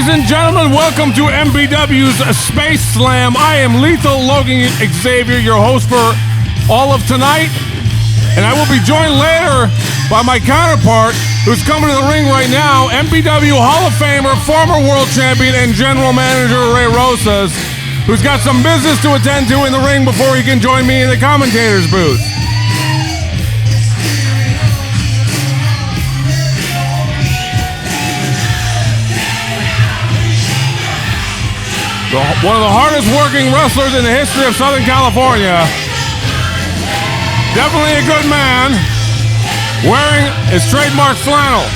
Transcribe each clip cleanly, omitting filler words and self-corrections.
Ladies and gentlemen, welcome to MPW's Space Slam. I am Lethal Logan Xavier, your host for all of tonight. And I will be joined later by my counterpart, who's coming to the ring right now, MPW Hall of Famer, former world champion, and general manager Ray Rosas, who's got some business to attend to in the ring before he can join me in the commentator's booth. One of the hardest working wrestlers in the history of Southern California. Definitely a good man, wearing his trademark flannel.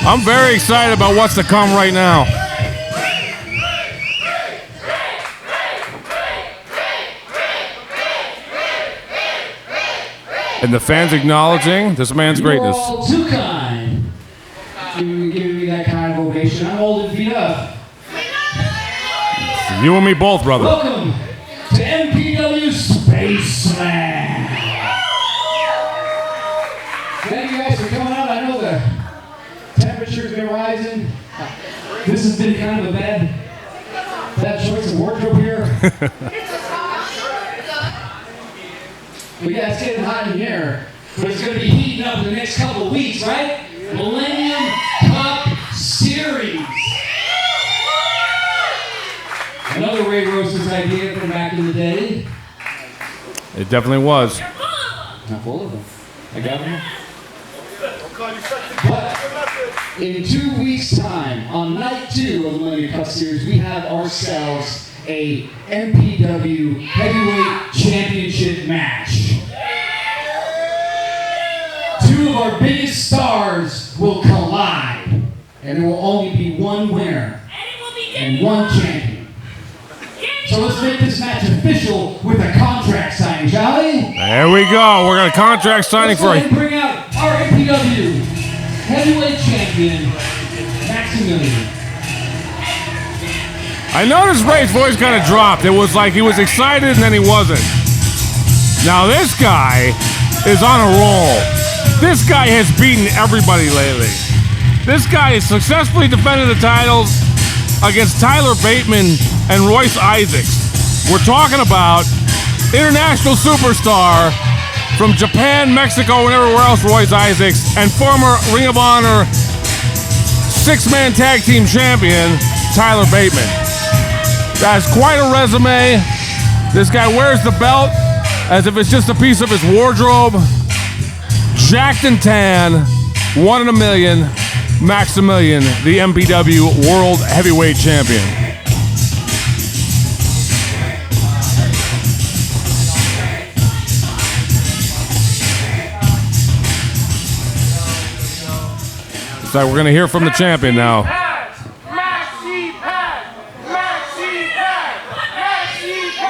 I'm very excited about what's to come right now. And the fans acknowledging this man's greatness. You're all too kind. Giving me that kind of ovation. I'm holding feet up. You and me both, brother. Welcome to MPW Space Slam. Thank you guys for coming out. I know the temperature's been rising. This has been kind of a bad choice of wardrobe here. But yeah, it's getting hot in here. But it's going to be heating up in the next couple of weeks, right? Millennium Cup Series. Another Ray Rosas idea from back in the day. It definitely was. Not full of them. I got them. But in 2 weeks' time, on night 2 of the Millennium Cup Series, we have ourselves a MPW Heavyweight Championship match. 2 of our biggest stars will collide, and there will only be one winner and one champion. So let's make this match official with a contract signing, shall we? There we go. We're going to contract signing for Let's bring out our MPW Heavyweight Champion, Maximilian. I noticed Ray's voice kind of dropped. It was like he was excited and then he wasn't. Now this guy is on a roll. This guy has beaten everybody lately. This guy has successfully defended the titles against Tyler Bateman and Royce Isaacs. We're talking about international superstar from Japan, Mexico, and everywhere else, Royce Isaacs, and former Ring of Honor 6-man tag team champion, Tyler Bateman. That's quite a resume. This guy wears the belt as if it's just a piece of his wardrobe. Jacked and tan, 1 in a million, Maximilian, the MPW World Heavyweight Champion. So we're going to hear from the champion now.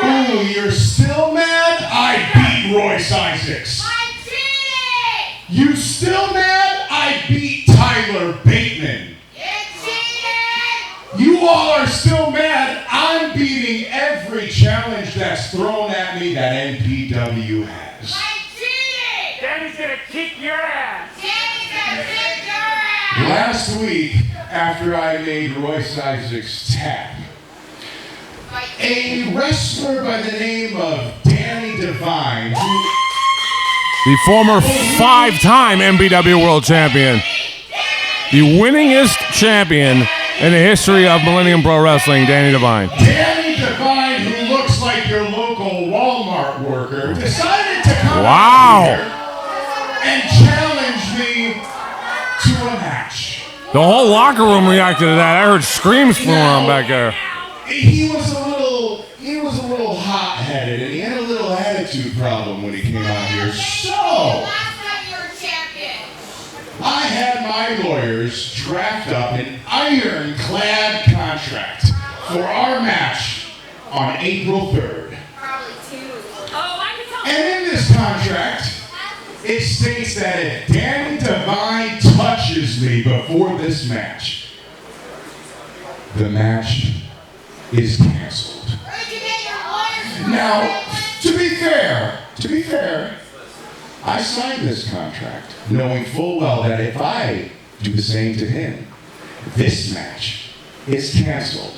Ooh, you're still mad? I beat Royce Isaacs. I did it! You still mad? I beat Tyler Bateman. You cheated! You all are still mad? I'm beating every challenge that's thrown at me that MPW has. I did it! Danny's gonna kick your ass. Danny's gonna kick your ass! Last week, after I made Royce Isaacs tap, a wrestler by the name of Danny Devine, The former 5-time MPW World Champion. The winningest champion in the history of Millennium Pro Wrestling, Danny Devine. Danny Devine, who looks like your local Walmart worker, decided to come Wow. out here and challenge me to a match. The whole locker room reacted to that. I heard screams from him back there. He was a little hot-headed, and he had a little attitude problem when he came out here. So Last time you were champion. I had my lawyers draft up an ironclad contract for our match on April 3rd. Probably 2. And in this contract, it states that if Danny Devine touches touches me before this match, the match is canceled. Where'd you get your lawyers from? Now, to be fair, I signed this contract knowing full well that if I do the same to him, this match is canceled.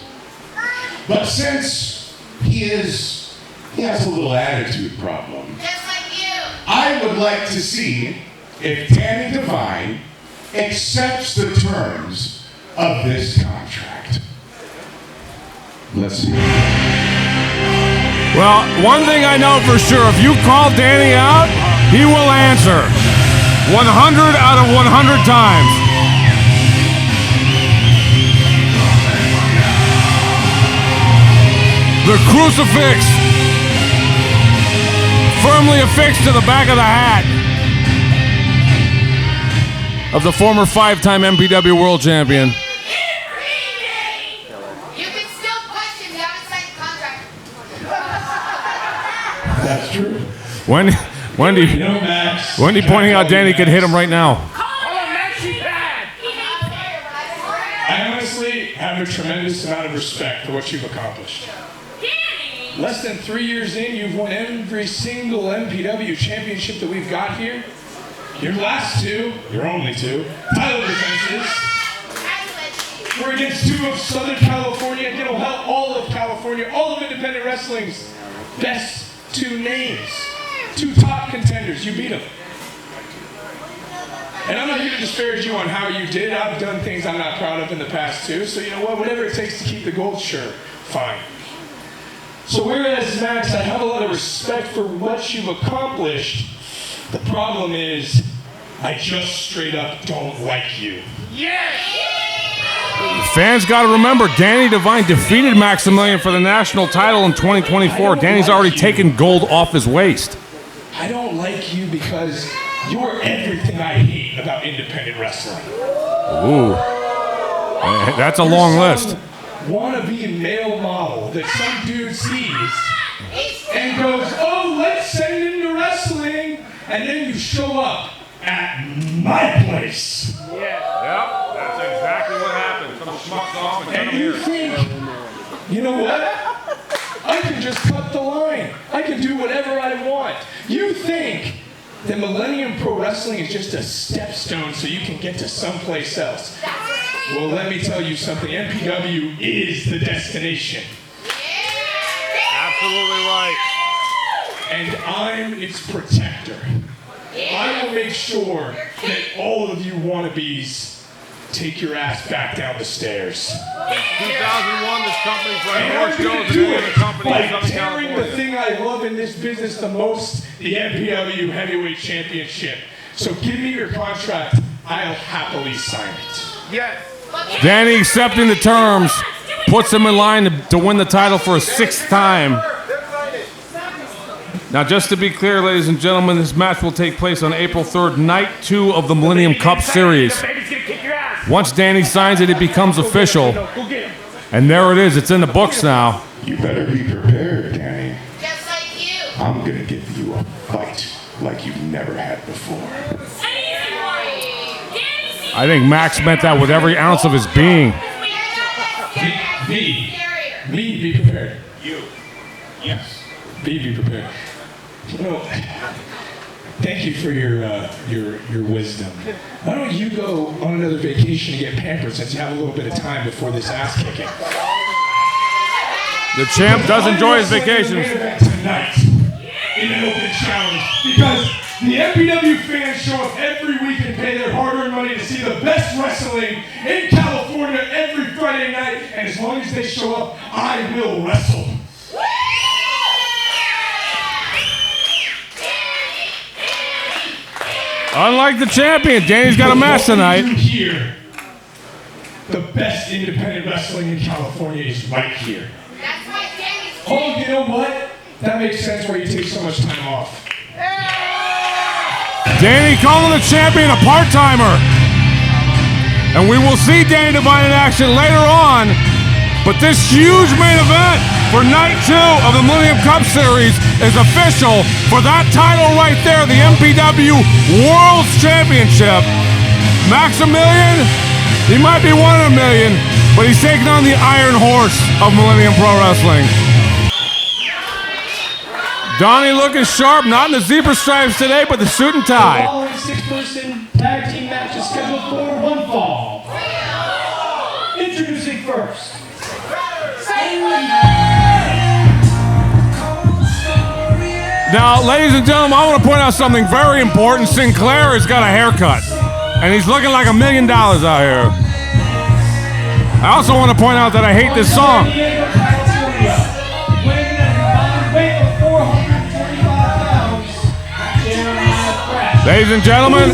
But since he has a little attitude problem, Just like you. I would like to see if Danny Devine accepts the terms of this contract. Let's see. Well, one thing I know for sure, if you call Danny out, he will answer 100 out of 100 times. The crucifix firmly affixed to the back of the hat of the former 5-time MPW World Champion. You can still question the outside contract. That's true. Wendy Max. pointing out Danny could hit him right now. I honestly have a tremendous amount of respect for what you've accomplished. Less than 3 years in, you've won every single MPW championship that we've got here. Your last two, your only two, title defenses were against two of Southern California, all of California, all of independent wrestling's best two names. Two top contenders, you beat them. And I'm not here to disparage you on how you did. I've done things I'm not proud of in the past too, so you know what, whatever it takes to keep the gold, sure, fine. So whereas, Max, I have a lot of respect for what you've accomplished, the problem is, I just straight up don't like you. Fans got to remember, Danny Devine defeated Maximilian for the national title in 2024. Danny's already taken gold off his waist. I don't like you because you're everything I hate about independent wrestling. Ooh. That's a long list. Wannabe male model that some dude sees and goes, oh, let's send him to wrestling, and then you show up at my place. Yep, that's exactly what happened. Some schmucks off and And you think, you know what? I can just cut the line. I can do whatever I want. You think that Millennium Pro Wrestling is just a stepstone so you can get to someplace else. Well, let me tell you something. MPW is the destination. Absolutely right. And I'm its protector. I will make sure that all of you wannabes take your ass back down the stairs. 2001, this company's running And more I'm shows going to than do any other it company in by Southern tearing the California. thing I love in this business the most, the MPW Heavyweight Championship. So give me your contract. I'll happily sign it. Danny accepting the terms puts him in line to win the title for a 6th time. Now, just to be clear, ladies and gentlemen, this match will take place on April 3rd, night 2 of the Millennium Cup Series. Once Danny signs it, it becomes official. And there it is. It's in the books now. You better be prepared, Danny. Just like you. I'm gonna give you a fight like you've never had before. I think Max meant that with every ounce of his being. Me, be prepared. You. Yes. Be prepared. You know, thank you for your wisdom. Why don't you go on another vacation to get pampered since you have a little bit of time before this ass kicking? The champ does enjoy his vacations. Tonight in an open challenge because the MPW fans show up every week and pay their hard-earned money to see the best wrestling in California every Friday night, and as long as they show up, I will wrestle. Unlike the champion, Danny's got a match tonight. Here, the best independent wrestling in California is right here. That's why Danny's Oh, you know what? That makes sense why you take so much time off. Danny calling the champion a part-timer. And we will see Danny Devine in action later on. But this huge main event for night 2 of the Millennium Cup Series is official for that title right there, the MPW World Championship. Maximilian, he might be one in a million, but he's taking on the Iron Horse of Millennium Pro Wrestling. Donnie looking sharp, not in the zebra stripes today, but the suit and The tie. following 6-person tag team match is scheduled for one fall. Introducing first. Now, ladies and gentlemen, I want to point out something very important. Sinclair has got a haircut, and he's looking like $1 million out here. I also want to point out that I hate this song. Ladies and gentlemen,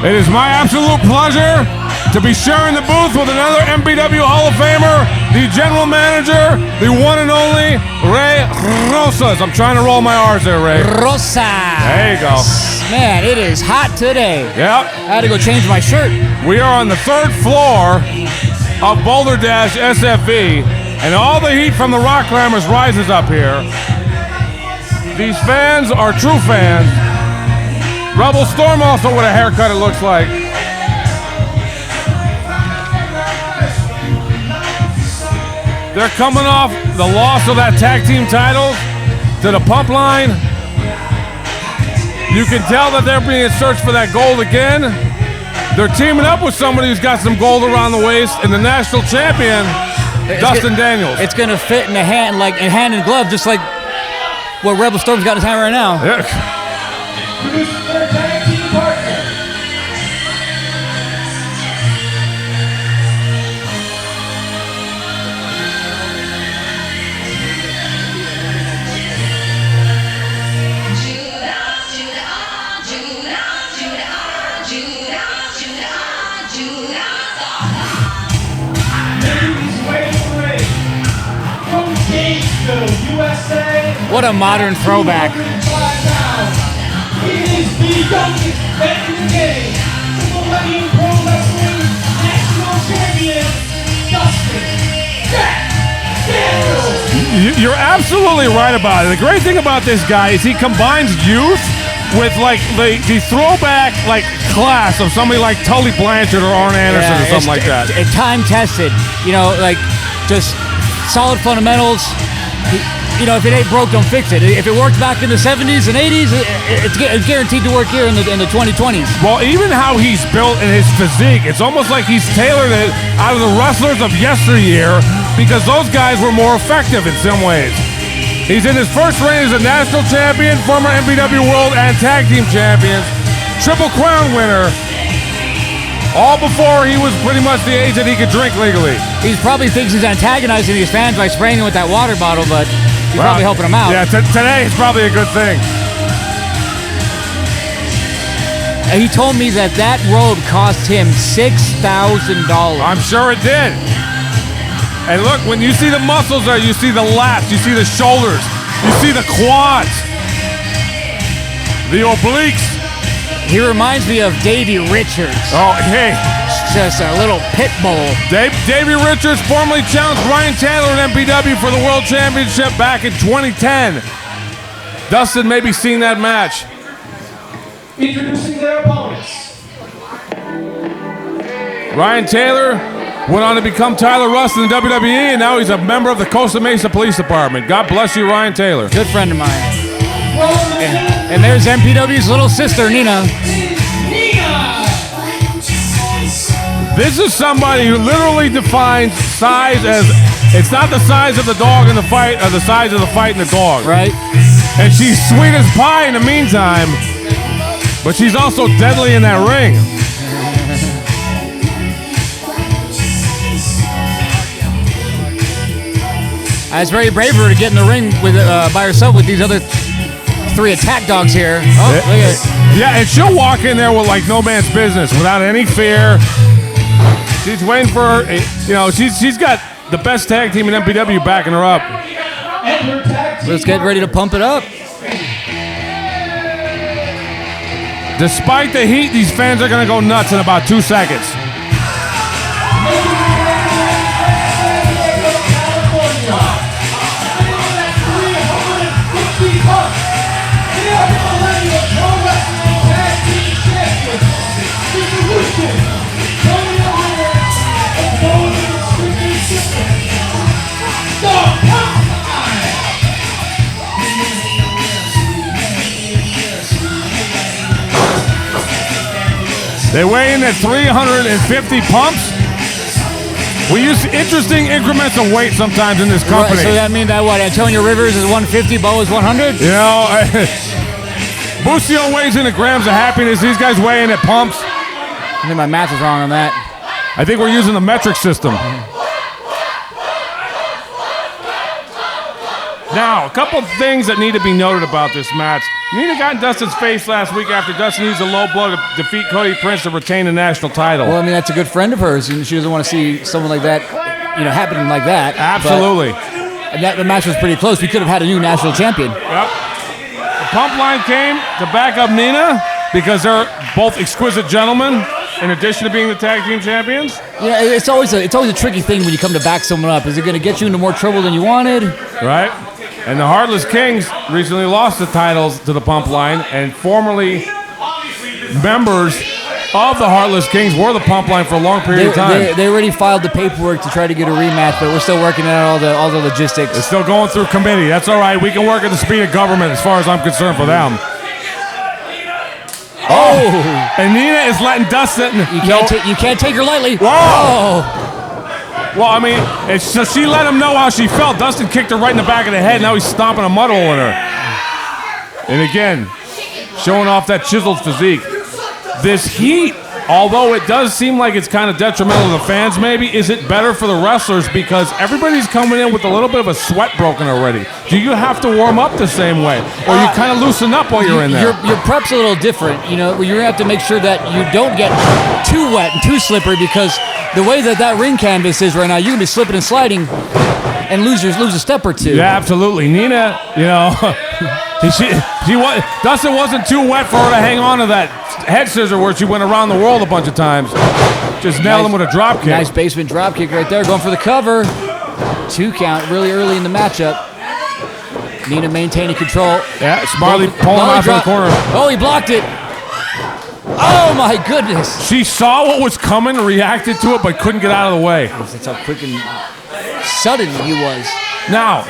it is my absolute pleasure to be sharing the booth with another MPW Hall of Famer, the general manager, the one and only Ray Rosas. I'm trying to roll my R's there, Ray. Rosa. There you go. Man, it is hot today. Yep. I had to go change my shirt. We are on the 3rd floor of Boulder Dash SFE, and all the heat from the Rock Climbers rises up here. These fans are true fans. Rebel Storm also with a haircut, it looks like. They're coming off the loss of that tag team title to the pump line. You can tell that they're being searched for that gold again. They're teaming up with somebody who's got some gold around the waist, and the national champion, Dustin Daniels. It's gonna fit in the hand, like in hand and glove, just like what Rebel Storm's got in his hand right now. Yeah. Producing their tag team partner. What a modern throwback. It is the youngest vet in the game, the Millennium Pro Wrestling National Champion, Dustin Daniels. You're absolutely right about it. The great thing about this guy is he combines youth with like the throwback like class of somebody like Tully Blanchard or Arn Anderson or something like that. It's time tested, you know, like just solid fundamentals. You know, if it ain't broke, don't fix it. If it worked back in the 70s and 80s, it's guaranteed to work here in the 2020s. Well, even how he's built in his physique, it's almost like he's tailored it out of the wrestlers of yesteryear because those guys were more effective in some ways. He's in his first reign as a national champion, former MPW World and Tag Team Champions, Triple Crown winner, all before he was pretty much the age that he could drink legally. He probably thinks he's antagonizing these fans by spraying them with that water bottle, but he's probably helping them out. Yeah, today is probably a good thing. And he told me that robe cost him $6,000. I'm sure it did. And look, when you see the muscles there, you see the lats, you see the shoulders, you see the quads, the obliques. He reminds me of Davey Richards. Oh, hey. Just a little pit bull. Davey Richards formerly challenged Ryan Taylor in MPW for the World Championship back in 2010. Dustin may be seeing that match. Introducing their opponents. Ryan Taylor went on to become Tyler Rust in the WWE, and now he's a member of the Costa Mesa Police Department. God bless you, Ryan Taylor. Good friend of mine. And there's MPW's little sister, Nina. This is somebody who literally defines size as it's not the size of the dog in the fight or the size of the fight in the dog. Right. And she's sweet as pie in the meantime, but she's also deadly in that ring. It's very brave of her to get in the ring with by herself with these other 3 attack dogs here. Oh, look at it. Yeah, and she'll walk in there with like no man's business without any fear. She's waiting for her. You know, she's got the best tag team in MPW backing her up. Let's get ready to pump it up. Despite the heat, these fans are going to go nuts in about 2 seconds. The They weigh in at 350 pumps. We use interesting increments of weight sometimes in this company. Right, so that means that what? Antonio Rivers is 150, Bo is 100? You know, Busio weighs in at grams of happiness. These guys weigh in at pumps. I think my math is wrong on that. I think we're using the metric system. Now, a couple things that need to be noted about this match. Nina got in Dustin's face last week after Dustin used a low blow to defeat Cody Prince to retain the national title. Well, I mean, that's a good friend of hers, and she doesn't want to see someone like that, happening like that. Absolutely. The match was pretty close. We could have had a new national champion. Yep. The pump line came to back up Nina because they're both exquisite gentlemen, in addition to being the tag team champions. Yeah, it's always a tricky thing when you come to back someone up. Is it going to get you into more trouble than you wanted? Right. And the Heartless Kings recently lost the titles to the Pump Line, and formerly members of the Heartless Kings were the Pump Line for a long period of time. They already filed the paperwork to try to get a rematch, but we're still working out all the logistics. It's still going through committee. That's all right. We can work at the speed of government as far as I'm concerned for them. Oh! And Nina is letting Dustin... You can't take her lightly. Whoa! Oh. Well, I mean, so she let him know how she felt. Dustin kicked her right in the back of the head. Now he's stomping a mud hole in her. And again, showing off that chiseled physique. This heat, although it does seem like it's kind of detrimental to the fans maybe, is it better for the wrestlers because everybody's coming in with a little bit of a sweat broken already? Do you have to warm up the same way? Or you kind of loosen up while you're in there? Your prep's a little different. You're going to have to make sure that you don't get too wet and too slippery because the way that ring canvas is right now, you can be slipping and sliding and lose a step or two. Yeah, absolutely. Nina, Dustin wasn't too wet for her to hang on to that head scissor where she went around the world a bunch of times. Just nailed him with a drop kick. Nice basement drop kick right there. Going for the cover. 2 count really early in the matchup. Nina maintaining control. Yeah, smartly pulling him out of the corner. Oh, he blocked it. Oh, my goodness. She saw what was coming, reacted to it, but couldn't get out of the way. That's how quick and sudden he was. Now,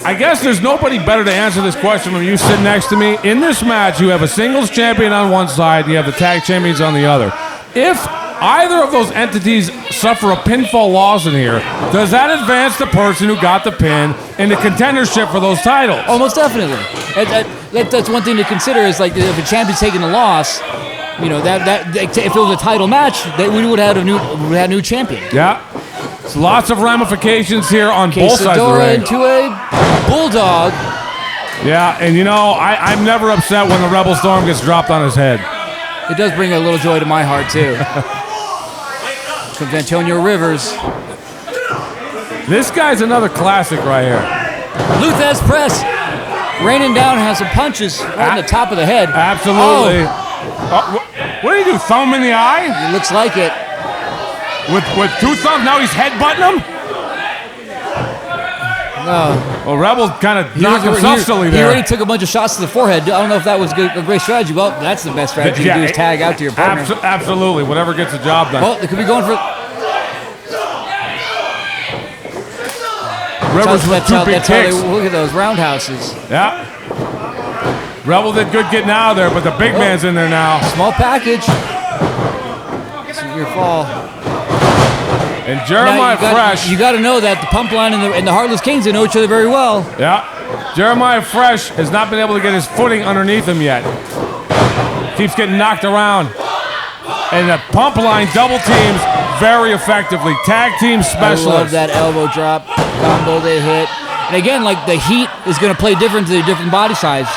I guess there's nobody better to answer this question when you sit next to me. In this match, you have a singles champion on one side, and you have the tag champions on the other. If either of those entities suffer a pinfall loss in here, does that advance the person who got the pin into contendership for those titles? Oh, most definitely. That's one thing to consider is like if a champion's taking a loss, if it was a title match, we would have had a new champion. Yeah. So lots of ramifications here on both sides of the ring. Into a bulldog. Yeah, and I'm never upset when the Rebel Storm gets dropped on his head. It does bring a little joy to my heart, too. Comes Antonio Rivers. This guy's another classic right here. Luthez press. Raining down, has some punches right on the top of the head. Absolutely. Oh, what did he do, thumb him in the eye? It looks like it. With 2 thumbs, now he's headbutting him? No. Well, Rebel kind of knocked himself silly there. He already took a bunch of shots to the forehead. I don't know if that was a great strategy. Well, that's the best strategy to do is tag out to your partner. Absolutely. Whatever gets the job done. Well, they could be going for... Rivers with 2 big kicks. Look at those roundhouses. Yeah. Rebel did good getting out of there, but the big man's in there now. Small package. Your fall. And Jeremiah Fresh. You got to know that the Pump Line and the Heartless Kings, they know each other very well. Yeah. Jeremiah Fresh has not been able to get his footing underneath him yet. Keeps getting knocked around. And the Pump Line double teams very effectively. Tag team specialists. I love that elbow drop combo they hit. And again, like the heat is going to play different to the different body size.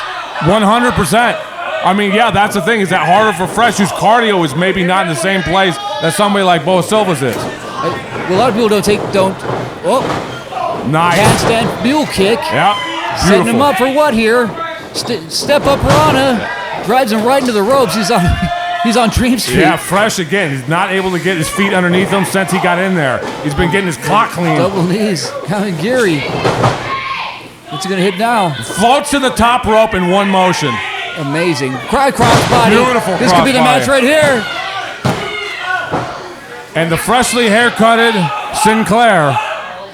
100%. I mean, yeah, that's the thing. Is that harder for Fresh, whose cardio is maybe not in the same place that somebody like Bo Silva's is. A lot of people don't. Oh, nice handstand mule kick. Yeah, beautiful. Setting him up for what here? Step up Rana, drives him right into the ropes. He's on Dream Street. Yeah, Fresh again. He's not able to get his feet underneath him since he got in there. He's been getting his clock clean. Double knees, Gary. What's he gonna hit now? Floats to the top rope in one motion. Amazing. Crossbody. Beautiful. This could be the match right here. And the freshly haircutted Sinclair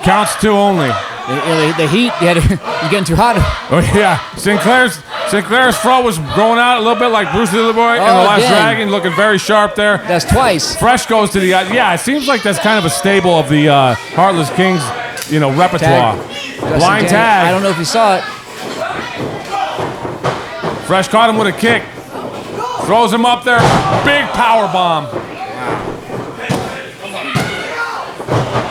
counts 2 only. The heat, he's getting too hot. Oh yeah, Sinclair's Sinclair's throat was growing out a little bit like Bruce the Boy in The Last again. Dragon, looking very sharp there. That's twice. Fresh goes to the yeah. It seems like that's kind of a staple of the Heartless Kings, repertoire. Blind tag. I don't know if you saw it. Fresh caught him with a kick. Throws him up there. Big power bomb.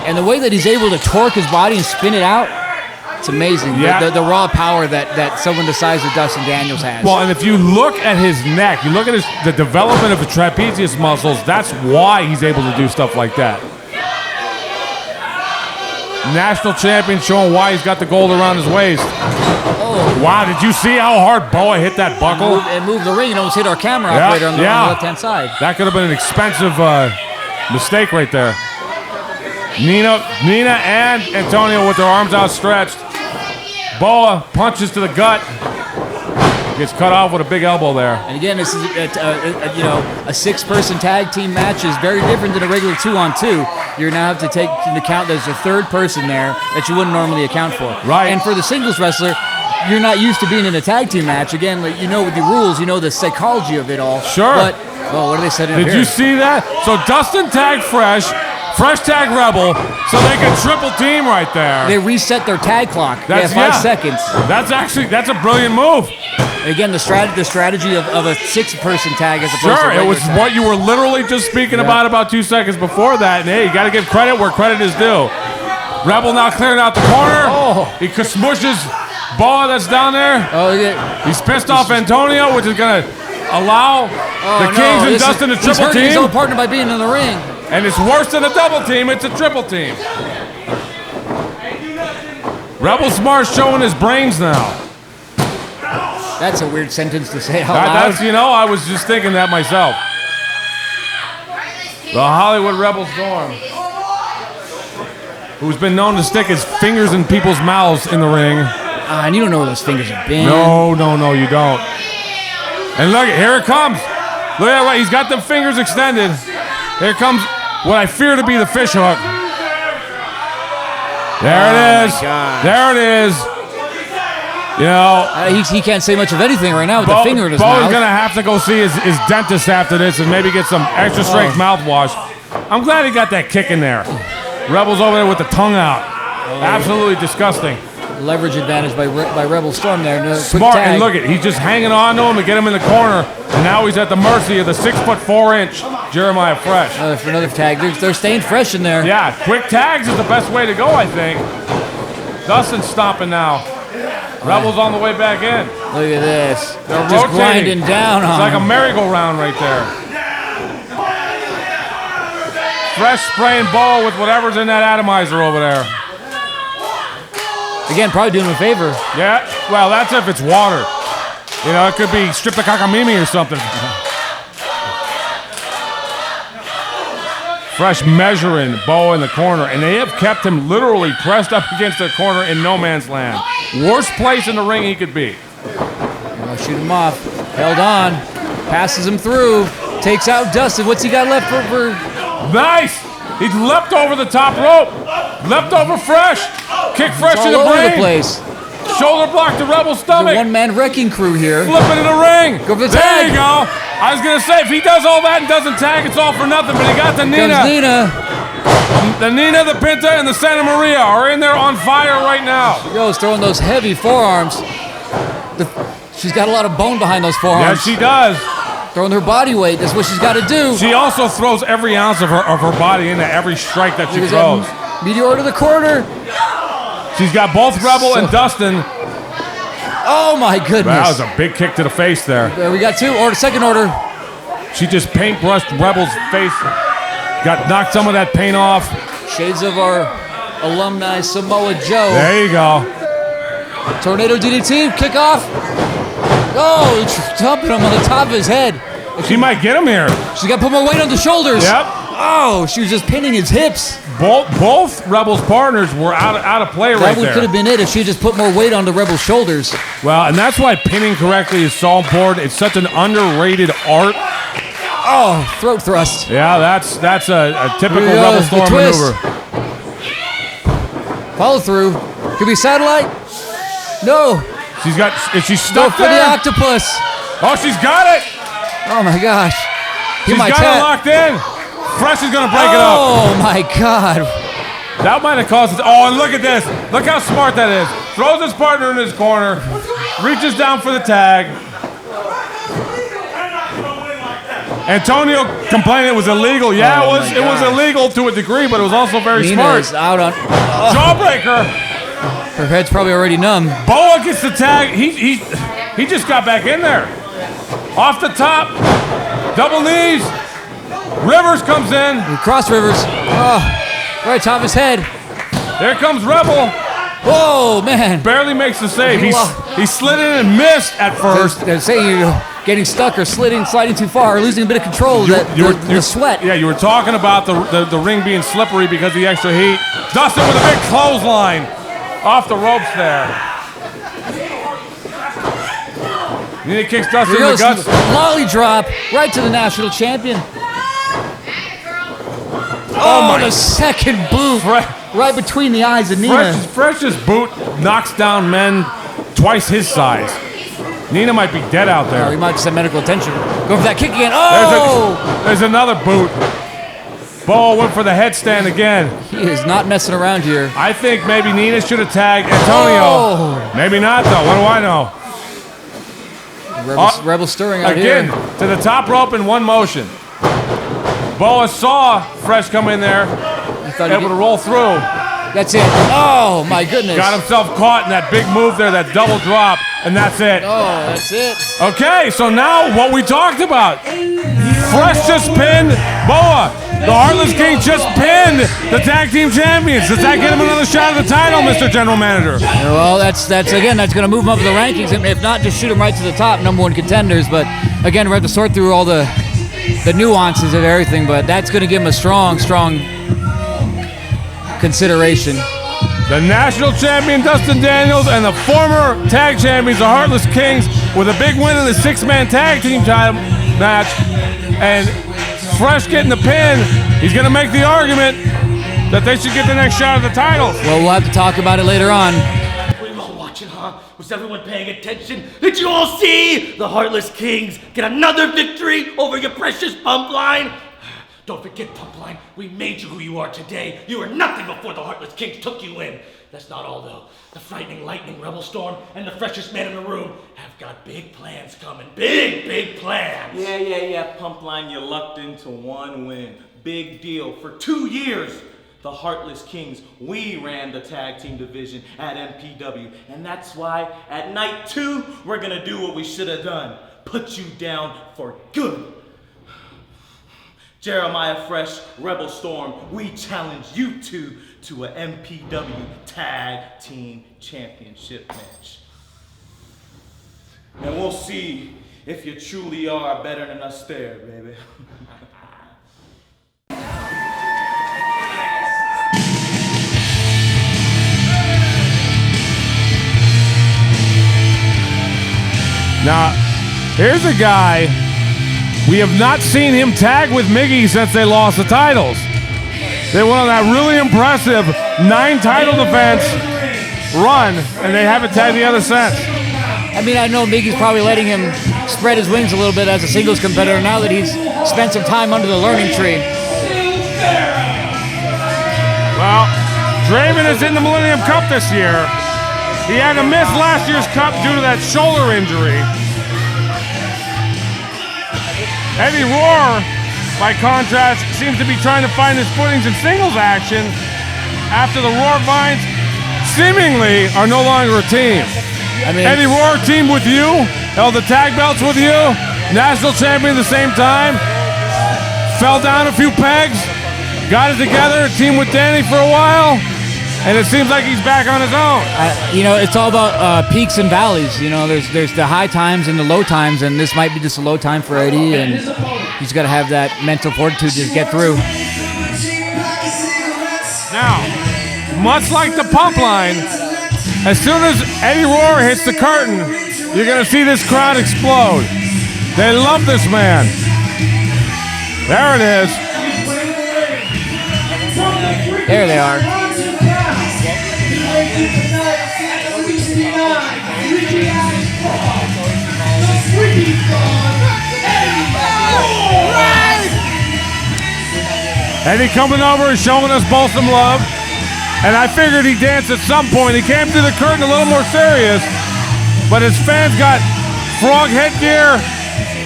And the way that he's able to torque his body and spin it out, it's amazing. Yeah. The raw power that someone the size of Dustin Daniels has. Well, and if you look at his neck, you look at the development of the trapezius muscles, that's why he's able to do stuff like that. National champion showing why he's got the gold around his waist. Oh. Wow, did you see how hard Boa hit that buckle? It moved the ring and almost hit our camera operator on the left-hand side. That could have been an expensive mistake right there. Nina and Antonio with their arms outstretched. Boa punches to the gut. Gets cut off with a big elbow there. And again, this is a six-person tag team match is very different than a regular 2-on-2. You now have to take into account there's a third person there that you wouldn't normally account for. Right. And for the singles wrestler, you're not used to being in a tag team match. Again, like, the rules, the psychology of it all. Sure. But what do they set in here? Did you see that? So Dustin tagged Fresh tag Rebel, so they can triple team right there. They reset their tag clock. They have 5 seconds. That's a brilliant move. Again, the strategy of a six-person tag as opposed to a Sure, it regular was tag. what you were literally just speaking about 2 seconds before that. And hey, you got to give credit where credit is due. Rebel now clearing out the corner. Oh. He smushes Boa that's down there. Oh, yeah. He's pissed off Antonio, which is going to allow the Kings and Dustin to triple He's hurting his team. own partner by being in the ring. And it's worse than a double team, it's a triple team. Rebel Smart's showing his brains now. That's a weird sentence to say out loud. That's, I was just thinking that myself. The Hollywood Rebel Storm, who's been known to stick his fingers in people's mouths in the ring. And you don't know where those fingers have been. No, you don't. And look, here it comes. Look at that, he's got the fingers extended. Here comes what I fear to be the fish hook. There it is. There it is. He can't say much of anything right now with the finger in his Bo's mouth. going to have to go see his dentist after this and maybe get some extra strength mouthwash. I'm glad he got that kick in there. Rebel's over there with the tongue out. Absolutely disgusting. Leverage advantage by Rebel Storm there. No, quick Smart, tag. and look at he's just hanging on to him to get him in the corner, and now he's at the mercy of the 6'4" Jeremiah Fresh. For another tag. They're staying fresh in there. Yeah, quick tags is the best way to go, I think. Dustin's stomping now. Rebel's on the way back in. Look at this. They're just rotating. grinding down on It's like a him. merry-go-round right there. Fresh spraying ball with whatever's in that atomizer over there. Again, probably doing him a favor. Yeah, well, that's if it's water. It could be streptocockamimi or something. Fresh measuring Bo in the corner, and they have kept him literally pressed up against the corner in no man's land. Worst place in the ring he could be. Shoot him off. Held on. Passes him through. Takes out Dustin. What's he got left for? Nice! He's leapt over the top rope. Leapt over Fresh. Kick Fresh All in the over brain. the place. Shoulder block to Rebel's The stomach. one-man wrecking crew here. Flipping in the ring. Go for the there tag. you go. I was going to say, if he does all that and doesn't tag, it's all for nothing. But he got the Comes Nina. Nina. The Nina, the Pinta, and the Santa Maria are in there on fire right now. She goes throwing those heavy forearms. She's got a lot of bone behind those forearms. Yes, she does. Throwing her body weight. That's what she's got to do. She also throws every ounce of her body into every strike that she Look at throws. that meteor to the corner. She's got both Rebel and Dustin. Oh my goodness. That was a big kick to the face there. We got two. Second order. She just paintbrushed Rebel's face. Knocked some of that paint off. Shades of our alumni Samoa Joe. There you go. Tornado DDT. Kick off. Oh, thumping him on the top of his head. She might get him here. She's got to put more weight on the shoulders. Yep. Oh, she was just pinning his hips. Both Rebels' partners were out of play right there. That could have been it if she just put more weight on the Rebel's shoulders. Well, and that's why pinning correctly is so important. It's such an underrated art. Oh, throat thrust. Yeah, that's a typical Here we go, Rebel the Storm twist. maneuver. Follow through. Could be satellite. No. Is she Go stuck for the there? octopus. Oh, she's got it. Oh my gosh. He She's might got it tap. locked in. Fresh is going to break it up. Oh my God. That might have caused it. Oh, and look at this. Look how smart that is. Throws his partner in his corner. Reaches down for the tag. Antonio complained it was illegal. Yeah, Oh, it was illegal to a degree, but it was also very Nina smart. is out on. Jawbreaker. Her head's probably already numb. Boa gets the tag. He just got back in there. Off the top. Double knees. Rivers comes in. Cross Rivers. Oh, right top of his head. There comes Rebel. Whoa, man. Barely makes the save. He slid in and missed at first. They're saying you're getting stuck or sliding too far, or losing a bit of control. The sweat. Yeah, you were talking about the ring being slippery because of the extra heat. Dustin with a big clothesline off the ropes there. Nina kicks Dustin in the guts. Lolly drop right to the national champion. Oh, the second boot right between the eyes of Nina. Fresh's boot knocks down men twice his size. Nina might be dead out there. He might just have medical attention. Go for that kick again. Oh! There's another boot. Bo went for the headstand again. He is not messing around here. I think maybe Nina should have tagged Antonio. Oh. Maybe not, though. What do I know? Rebel stirring out here. Again, to the top rope in one motion. Boa saw Fresh come in there, able to roll through. That's it. Oh, my goodness. Got himself caught in that big move there, that double drop, and that's it. Oh, that's it. Okay, so now what we talked about. Fresh just pinned Boa. The Heartless King just pinned the tag team champions. Does that get him another shot at the title, Mr. General Manager? Yeah, well, that's going to move him up in the rankings. If not, just shoot him right to the top, number one contenders. But again, we have to sort through all the nuances of everything. But that's going to give him a strong consideration. The national champion Dustin Daniels and the former tag champions, the Heartless Kings, with a big win in the six-man tag team title match. And Fresh getting the pin, he's going to make the argument that they should get the next shot at the titles. Well, we'll have to talk about it later on. Were you all watching, huh? Was everyone paying attention? Did you all see the Heartless Kings get another victory over your precious Pump Line? Don't forget, Pump Line, we made you who you are today. You were nothing before the Heartless Kings took you in. That's not all, though. The Frightening Lightning Rebel Storm and the freshest man in the room have got big plans coming. Big plans. Yeah, Pump Line, you lucked into one win. Big deal. For 2 years, the Heartless Kings, we ran the tag team division at MPW. And that's why at night 2, we're gonna do what we should have done. Put you down for good. Jeremiah Fresh, Rebel Storm, we challenge you two to a MPW Tag Team Championship match. And we'll see if you truly are better than us there, baby. Now, here's a guy, we have not seen him tag with Miggy since they lost the titles. They went on that really impressive 9-title defense run, and they haven't tagged the other since. I mean, I know Miggy's probably letting him spread his wings a little bit as a singles competitor now that he's spent some time under the learning tree. Well, Draven is in the Millennium Cup this year. He had to miss last year's Cup due to that shoulder injury. Eddie Roar, by contrast, seems to be trying to find his footings in singles action after the Roar Vines seemingly are no longer a team. I mean, Eddie Roar teamed with you, held the tag belts with you, national champion at the same time, fell down a few pegs, got it together, teamed with Danny for a while, and it seems like he's back on his own. It's all about peaks and valleys. There's the high times and the low times, and this might be just a low time for Eddie, and he's got to have that mental fortitude to just get through. Now, much like the Pump Line, as soon as Eddie Roar hits the curtain, you're going to see this crowd explode. They love this man. There it is. There they are. Eddie coming over and showing us both some love. And I figured he'd dance at some point. He came through the curtain a little more serious. But his fans got frog headgear.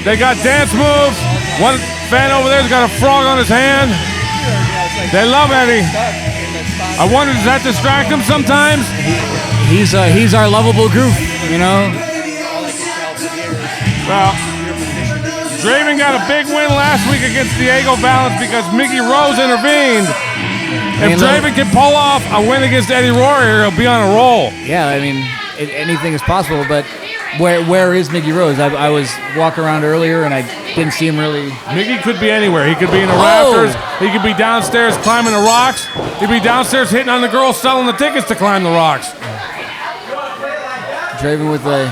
They got dance moves. One fan over there's got a frog on his hand. They love Eddie. I wonder, does that distract him sometimes? He's our lovable goof, you know? Well, Draven got a big win last week against Diego Valance because Mickey Rose intervened. If Draven can pull off a win against Eddie Royer, he'll be on a roll. Yeah, I mean, anything is possible, but where is Mickey Rose? I was walking around earlier and I didn't see him really. Mickey could be anywhere. He could be in the rafters. He could be downstairs climbing the rocks. He'd be downstairs hitting on the girls selling the tickets to climb the rocks. Draven with a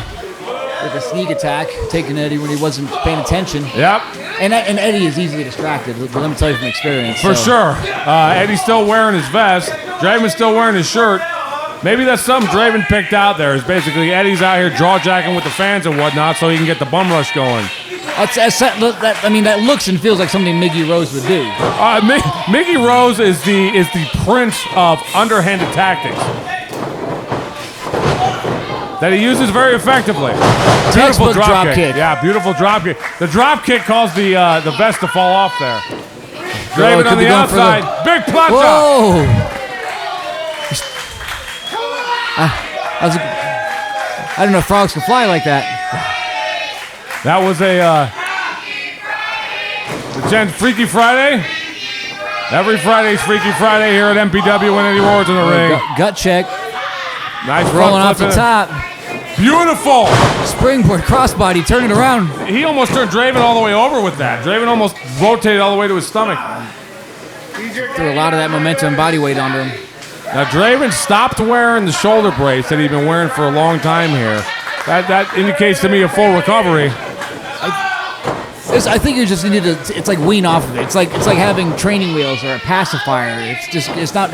sneak attack, taking Eddie when he wasn't paying attention. Yep. And Eddie is easily distracted. Let me tell you from experience. For sure. Eddie's still wearing his vest. Draven's still wearing his shirt. Maybe that's something Draven picked out there. Is basically Eddie's out here jaw jacking with the fans and whatnot, so he can get the bum rush going. That looks and feels like something Mickey Rose would do. Mickey Rose is the prince of underhanded tactics that he uses very effectively. Beautiful drop kick. Yeah, beautiful drop kick. The drop kick caused the vest to fall off there. Draven on the outside. Big plancha. Whoa! I don't know if frogs can fly like that. That was the Freaky Friday. Every Friday's Freaky Friday here at MPW when Eddie Ward's in the ring. Gut check. Nice rolling off the top. Beautiful. Springboard crossbody, turn it around. He almost turned Draven all the way over with that. Draven almost rotated all the way to his stomach. Threw a lot of that momentum body weight onto him. Now Draven stopped wearing the shoulder brace that he'd been wearing for a long time here. That indicates to me a full recovery. I think you just need to. It's like wean off of it. It's like having training wheels or a pacifier. It's not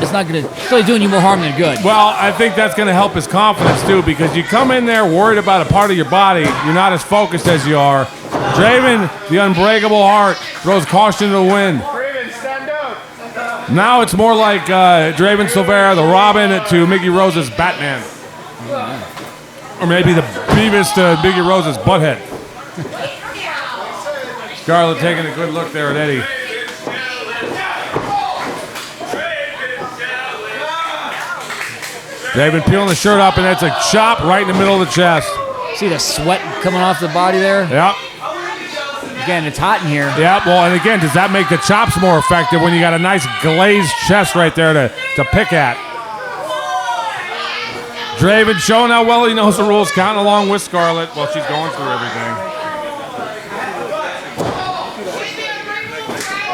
only doing you more harm than good. Well, I think that's going to help his confidence too, because you come in there worried about a part of your body, you're not as focused as you are. Draven, the unbreakable heart, throws caution to the wind. Draven, stand up. Now it's more like Draven Silvera, the Robin, to Mickey Rose's Batman. Or maybe the Beavis to Mickey Rose's Butthead. Scarlett taking a good look there at Eddie. Draven peeling the shirt up, and that's a chop right in the middle of the chest. See the sweat coming off the body there? Yep. Again, it's hot in here. Yeah, well, and again, does that make the chops more effective when you got a nice glazed chest right there to pick at? Draven showing how well he knows the rules, counting along with Scarlett while she's going through everything.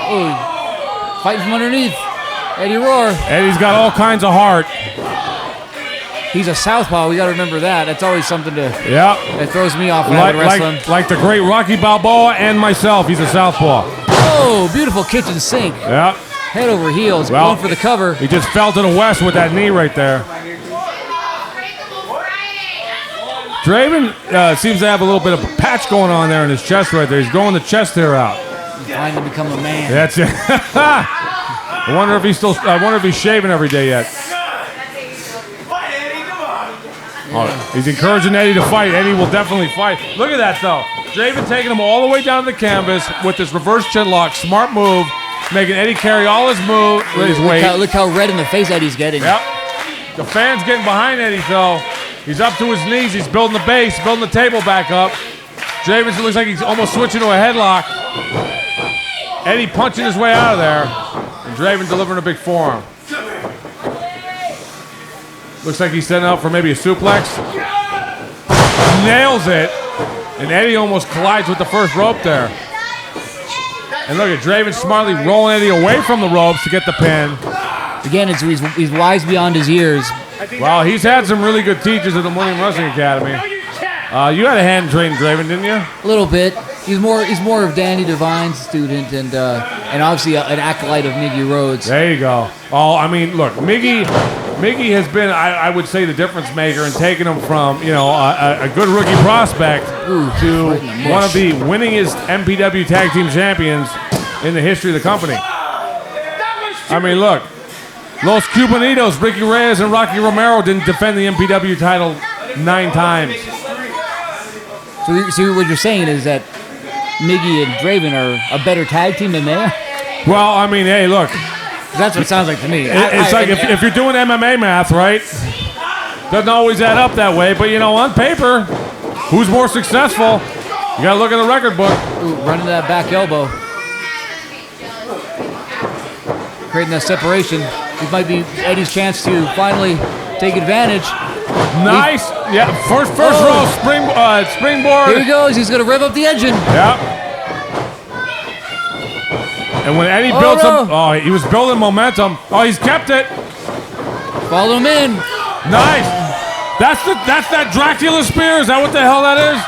Ooh. Fighting from underneath. Eddie Roar. Eddie's got all kinds of heart. He's a southpaw. We got to remember that. That's always something to. Yeah. That throws me off when I'm wrestling. Like the great Rocky Balboa and myself. He's a southpaw. Oh, beautiful kitchen sink. Yeah. Head over heels. Going for the cover. He just fell to the west with that knee right there. Draven seems to have a little bit of a patch going on there in his chest right there. He's growing the chest hair out. Trying to become a man. That's it. I wonder if he's shaving every day yet. Oh, he's encouraging Eddie to fight. Eddie will definitely fight. Look at that though. Draven taking him all the way down to the canvas with this reverse chin lock. Smart move, making Eddie carry all his weight. Look how red in the face Eddie's getting. Yep. The fans getting behind Eddie though. He's up to his knees. He's building the base, building the table back up. Draven looks like he's almost switching to a headlock. Eddie punching his way out of there. And Draven delivering a big forearm. Looks like he's setting up for maybe a suplex. Nails it. And Eddie almost collides with the first rope there. And look at Draven smartly rolling Eddie away from the ropes to get the pin. Again, he's wise beyond his years. Well, he's had some really good teachers at the Millennium Wrestling Academy. You had a hand in training Draven, didn't you? A little bit. He's more of Danny Devine's student and obviously an acolyte of Miggy Rhodes. There you go. Oh, I mean, look, Miggy Miggy has been, I would say, the difference maker in taking him from, a good rookie prospect to one of the winningest MPW Tag Team Champions in the history of the company. I mean, look. Los Cubanitos, Ricky Reyes, and Rocky Romero didn't defend the MPW title 9 times. So what you're saying is that Miggy and Draven are a better tag team than they are? Well, I mean, hey, look. That's what it sounds like to me. It's like if you're doing MMA math, right? Doesn't always add up that way, but on paper, who's more successful? You gotta look at the record book. Ooh, running that back elbow. Creating that separation. It might be Eddie's chance to finally take advantage. Nice. Yeah, first row springboard. Here he goes. He's gonna rev up the engine. Yeah. And when Eddie built he was building momentum. Oh, he's kept it. Follow him in. Nice. That's that Dracula spear. Is that what the hell that is?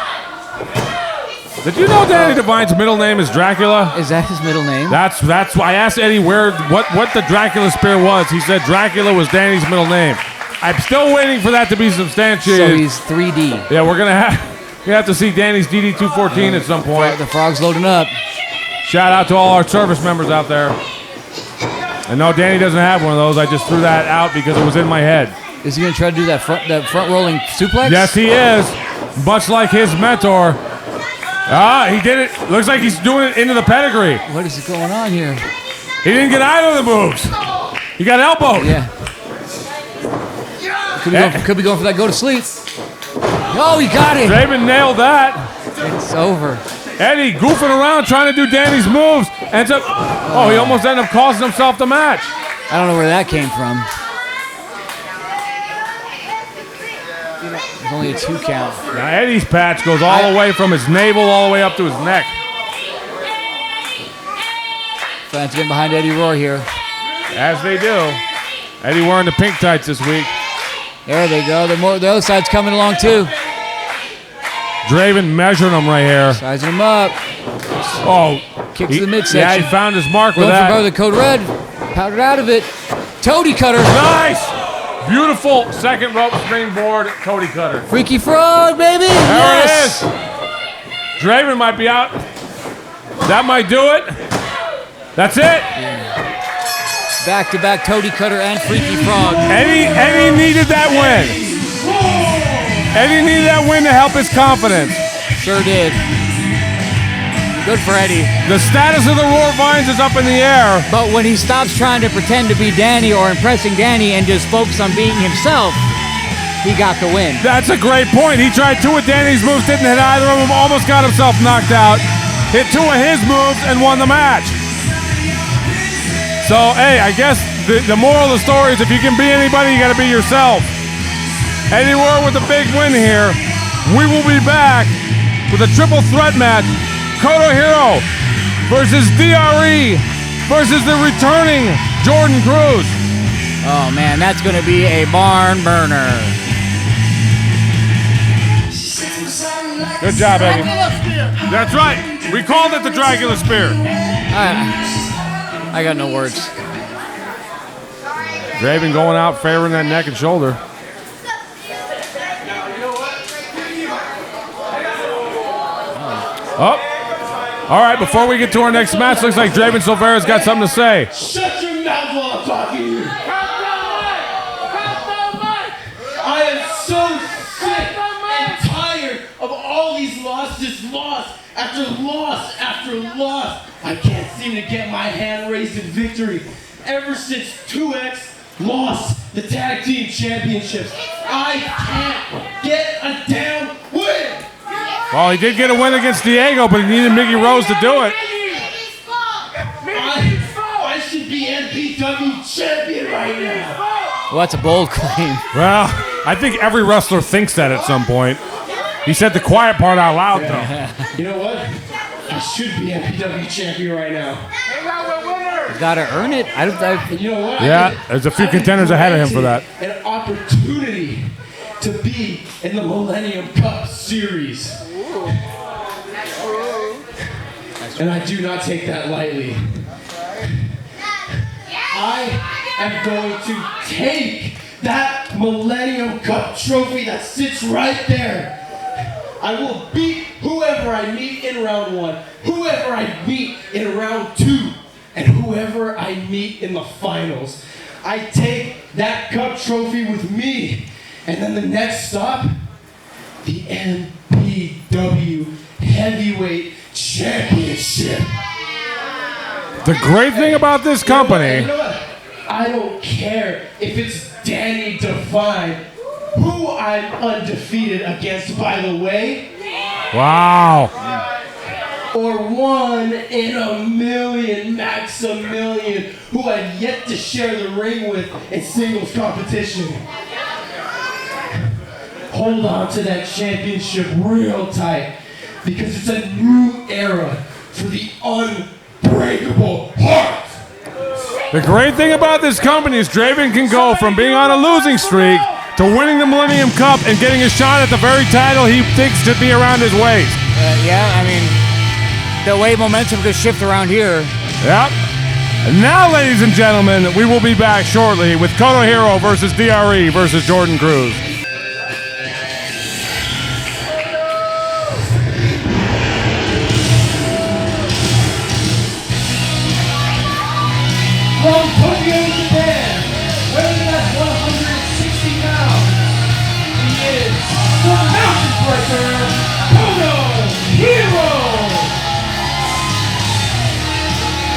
Did you know Danny Devine's middle name is Dracula? Is that his middle name? That's why I asked Eddie what the Dracula spear was. He said Dracula was Danny's middle name. I'm still waiting for that to be substantiated. So he's 3D. Yeah, we're gonna have to see Danny's DD214 at some point. The frog's loading up. Shout out to all our service members out there. And no, Danny doesn't have one of those. I just threw that out because it was in my head. Is he gonna try to do that front rolling suplex? Yes, he is. Much like his mentor. He did it. Looks like he's doing it into the pedigree. What is going on here? He didn't get either of the moves. He got elbowed. Yeah. Could be going for that go to sleep. Oh, he got it. Draven nailed that. It's over. Eddie goofing around trying to do Danny's moves. Ends up, he almost ended up costing himself the match. I don't know where that came from. There's only a 2 count. Now Eddie's patch goes all the way from his navel all the way up to his neck. Fans getting behind Eddie Roar here. As they do. Eddie wearing the pink tights this week. There they go. The other side's coming along too. Draven measuring him right here. Sizing him up. Oh. Kick to the midsection. Yeah, he found his mark with Going that. for the code red. Powdered out of it. Toady cutter. Nice. Beautiful second rope springboard Toady cutter. Freaky frog, baby. There it is. Draven might be out. That might do it. That's it. Yeah. Back-to-back Toady cutter and Freaky frog. Eddie needed that win. Eddie needed that win to help his confidence. Sure did. Good for Eddie. The status of the Roar Vines is up in the air. But when he stops trying to pretend to be Danny or impressing Danny and just focus on being himself, he got the win. That's a great point. He tried 2 of Danny's moves, didn't hit either of them, almost got himself knocked out. Hit 2 of his moves and won the match. So, hey, I guess the moral of the story is if you can be anybody, you got to be yourself. Eddie Roar with a big win here. We will be back with a triple threat match. Koto Hiro versus DRE versus the returning Jordan Cruz. Oh, man, that's going to be a barn burner. Good job, Eddie. That's right. We called it the Dracula Spear. I got no words. Draven going out, favoring that neck and shoulder. Oh. All right, before we get to our next match, looks like Draven Silvera's got something to say. Shut your mouth while I'm talking. I am so sick and tired of all these losses, loss after loss after loss. I can't seem to get my hand raised in victory. Ever since 2X lost the tag team championships, I can't get a damn win. Well, he did get a win against Diego, but he needed Mickey Rose to do it. I should be MPW champion right now. Well, that's a bold claim. Well, I think every wrestler thinks that at some point. He said the quiet part out loud, though. You know what? I should be MPW champion right now. Got to earn it. You know what? Yeah, there's a few contenders ahead of him for that. An opportunity to be in the Millennium Cup Series. And I do not take that lightly. I am going to take that Millennium Cup trophy that sits right there. I will beat whoever I meet in round 1, whoever I meet in round 2, and whoever I meet in the finals. I take that cup trophy with me, and then the next stop, the MPW Heavyweight Championship. The great thing about this company. You know what? I don't care if it's Danny Devine, who I'm undefeated against, by the way. Wow. Or 1 in a million, Maximilian, who I've yet to share the ring with in singles competition. Hold on to that championship real tight, because it's a new era for the unbreakable heart. The great thing about this company is Draven can go from being on a losing streak to winning the Millennium Cup and getting a shot at the very title he thinks should be around his waist. Yeah, I mean, the way momentum could shift around here. Yep. And now, ladies and gentlemen, we will be back shortly with Koto Hiro versus DRE versus Jordan Cruz. From Tokyo, Japan, weighing at 160 pounds, he is the mountain breaker, Koto Hiro.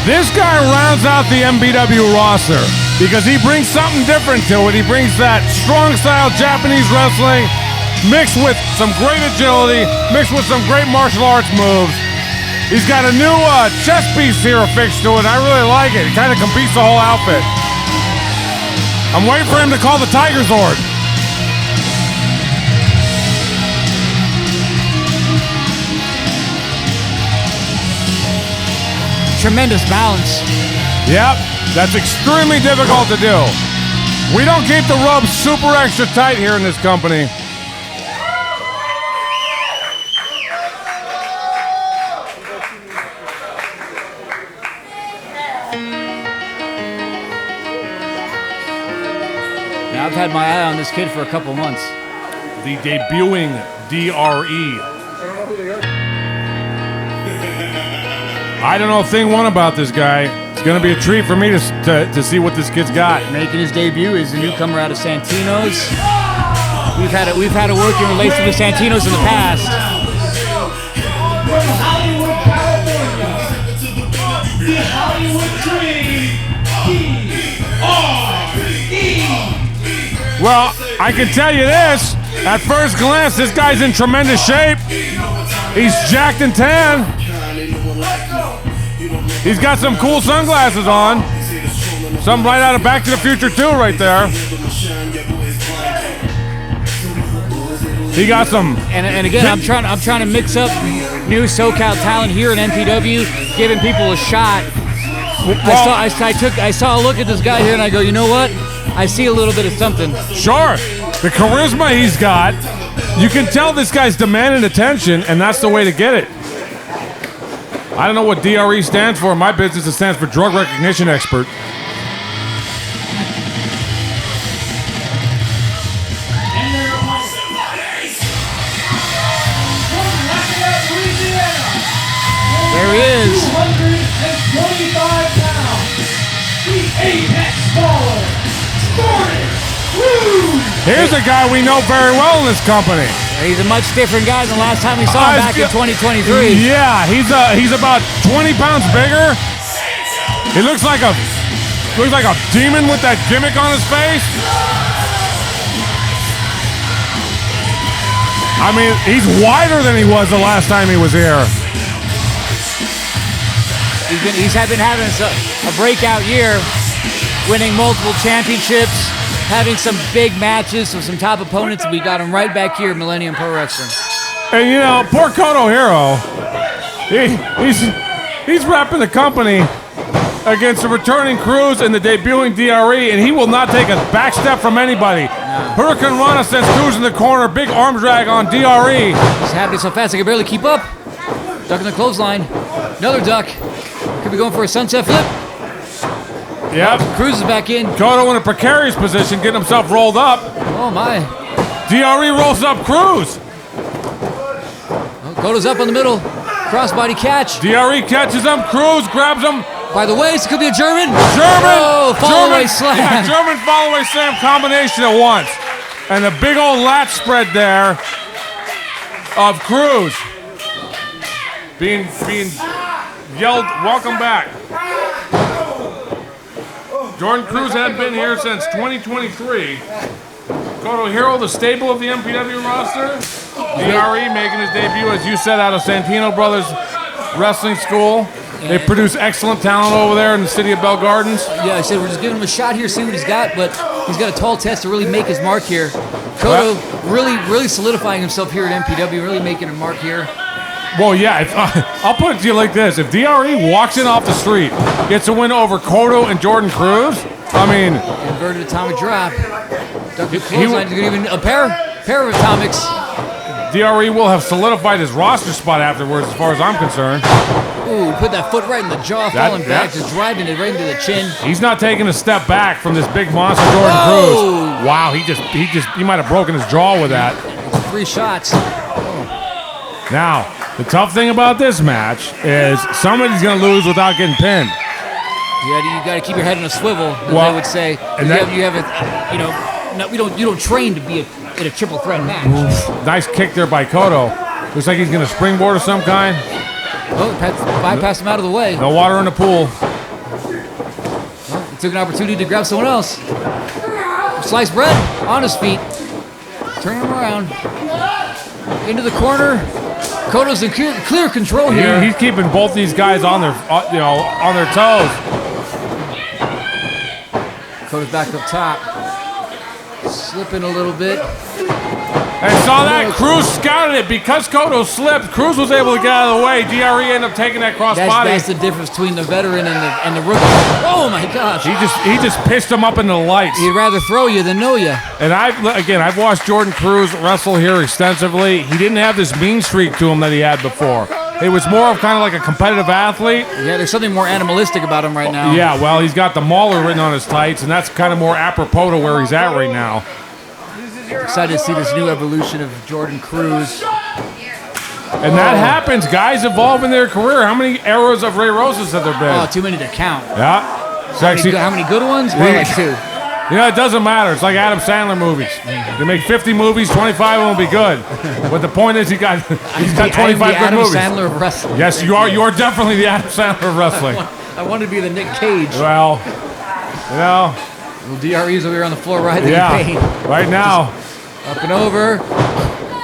This guy rounds out the MPW roster because he brings something different to it. He brings that strong style Japanese wrestling mixed with some great agility, mixed with some great martial arts moves. He's got a new chest piece here affixed to it. I really like it. It kind of completes the whole outfit. I'm waiting for him to call the Tiger Zord. Tremendous balance. Yep, that's extremely difficult to do. We don't keep the ropes super extra tight here in this company. Now, I've had my eye on this kid for a couple months. The debuting DRE. I don't know thing one about this guy. It's going to be a treat for me to see what this kid's got. Making his debut is the newcomer out of Santino's. We've had a working relation with Santino's in the past. From Hollywood, California, the Hollywood Dream, DRE. Well, I can tell you this. At first glance, this guy's in tremendous shape. He's jacked and tan. He's got some cool sunglasses on. Some right out of Back to the Future 2 right there. He got some. And again, I'm trying to mix up new SoCal talent here in MPW, giving people a shot. I saw a look at this guy here, and I go, you know what? I see a little bit of something. Sure. The charisma he's got, you can tell this guy's demanding attention, and that's the way to get it. I don't know what DRE stands for. In my business, it stands for Drug Recognition Expert. And their opponent, from Lafayette, Louisiana, There he is. 225 pounds, the Apex Baller, Jordan Cruz. Here's a guy we know very well in this company. He's a much different guy than the last time we saw him back in 2023. Yeah, he's about 20 pounds bigger. He looks like a demon with that gimmick on his face. I mean, he's wider than he was the last time he was here. He's been having a breakout year, winning multiple championships, having some big matches with some top opponents, and we got him right back here at Millennium Pro Wrestling. And you know, poor Koto Hiro, he's repping the company against the returning Cruz and the debuting DRE, and he will not take a back step from anybody. No. Hurricane Rana sends Cruz in the corner, big arm drag on DRE. He's happening so fast I can barely keep up. Ducking the clothesline. Another duck. Could be going for a sunset flip. Yep. Cruz is back in. Cotto in a precarious position, getting himself rolled up. Oh, my. DRE rolls up Cruz. Oh, Cotto's up on the middle. Crossbody catch. DRE catches him. Cruz grabs him. By the waist, it could be a German. Oh, follow-away slam. Yeah, German follow-away slam combination at once. And a big old lat spread there of Cruz. Being yelled, welcome back. Jordan Cruz had been here since 2023. Cotto Hero, the staple of the MPW roster. DRE making his debut, as you said, out of Santino Brothers Wrestling School. They produce excellent talent over there in the city of Bell Gardens. Yeah, I said we're just giving him a shot here, see what he's got, but he's got a tall test to really make his mark here. Cotto really solidifying himself here at MPW, really making a mark here. Well, yeah, I'll put it to you like this. If DRE walks in off the street, gets a win over Cotto and Jordan Cruz, I mean... Inverted atomic drop. Dr. Clothesline, even a pair of atomics. DRE will have solidified his roster spot afterwards, as far as I'm concerned. Ooh, put that foot right in the jaw, falling back, just driving it right into the chin. He's not taking a step back from this big monster, Jordan Cruz. Wow, he might have broken his jaw with that. 3 shots. Now, the tough thing about this match is somebody's going to lose without getting pinned. Yeah, you got to keep your head on a swivel, as Well, I would say. and You don't train to be in a triple threat match. Nice kick there by Cotto. Looks like he's going to springboard of some kind. Oh, bypassed him out of the way. No water in the pool. Well, he took an opportunity to grab someone else. Sliced bread on his feet. Turn him around. Into the corner. Cotto's in clear control here. He's keeping both these guys on their toes. Cotto's back up top. Slipping a little bit. And saw that. Cruz scouted it. Because Cotto slipped, Cruz was able to get out of the way. DRE ended up taking that cross body. That's the difference between the veteran and the rookie. Oh my gosh. He just pitched him up into the lights. He'd rather throw you than know you. And I've watched Jordan Cruz wrestle here extensively. He didn't have this mean streak to him that he had before. It was more of kind of like a competitive athlete. Yeah, there's something more animalistic about him right now. Yeah, well, he's got the Mauler written on his tights, and that's kind of more apropos to where he's at right now. Excited to see this new evolution of Jordan Cruz. And that happens. Guys evolve in their career. How many eras of Ray Rosas have there been? Oh, too many to count. Yeah. How many good ones? More like 2. You know, it doesn't matter. It's like Adam Sandler movies. They make 50 movies, 25 of them will be good. But the point is, he's got 25 good movies. Adam Sandler of wrestling. Yes, you are. You are definitely the Adam Sandler of wrestling. I want to be the Nick Cage. Well, you know. Well, DRE's over here on the floor right there. Yeah, right now. Up and over.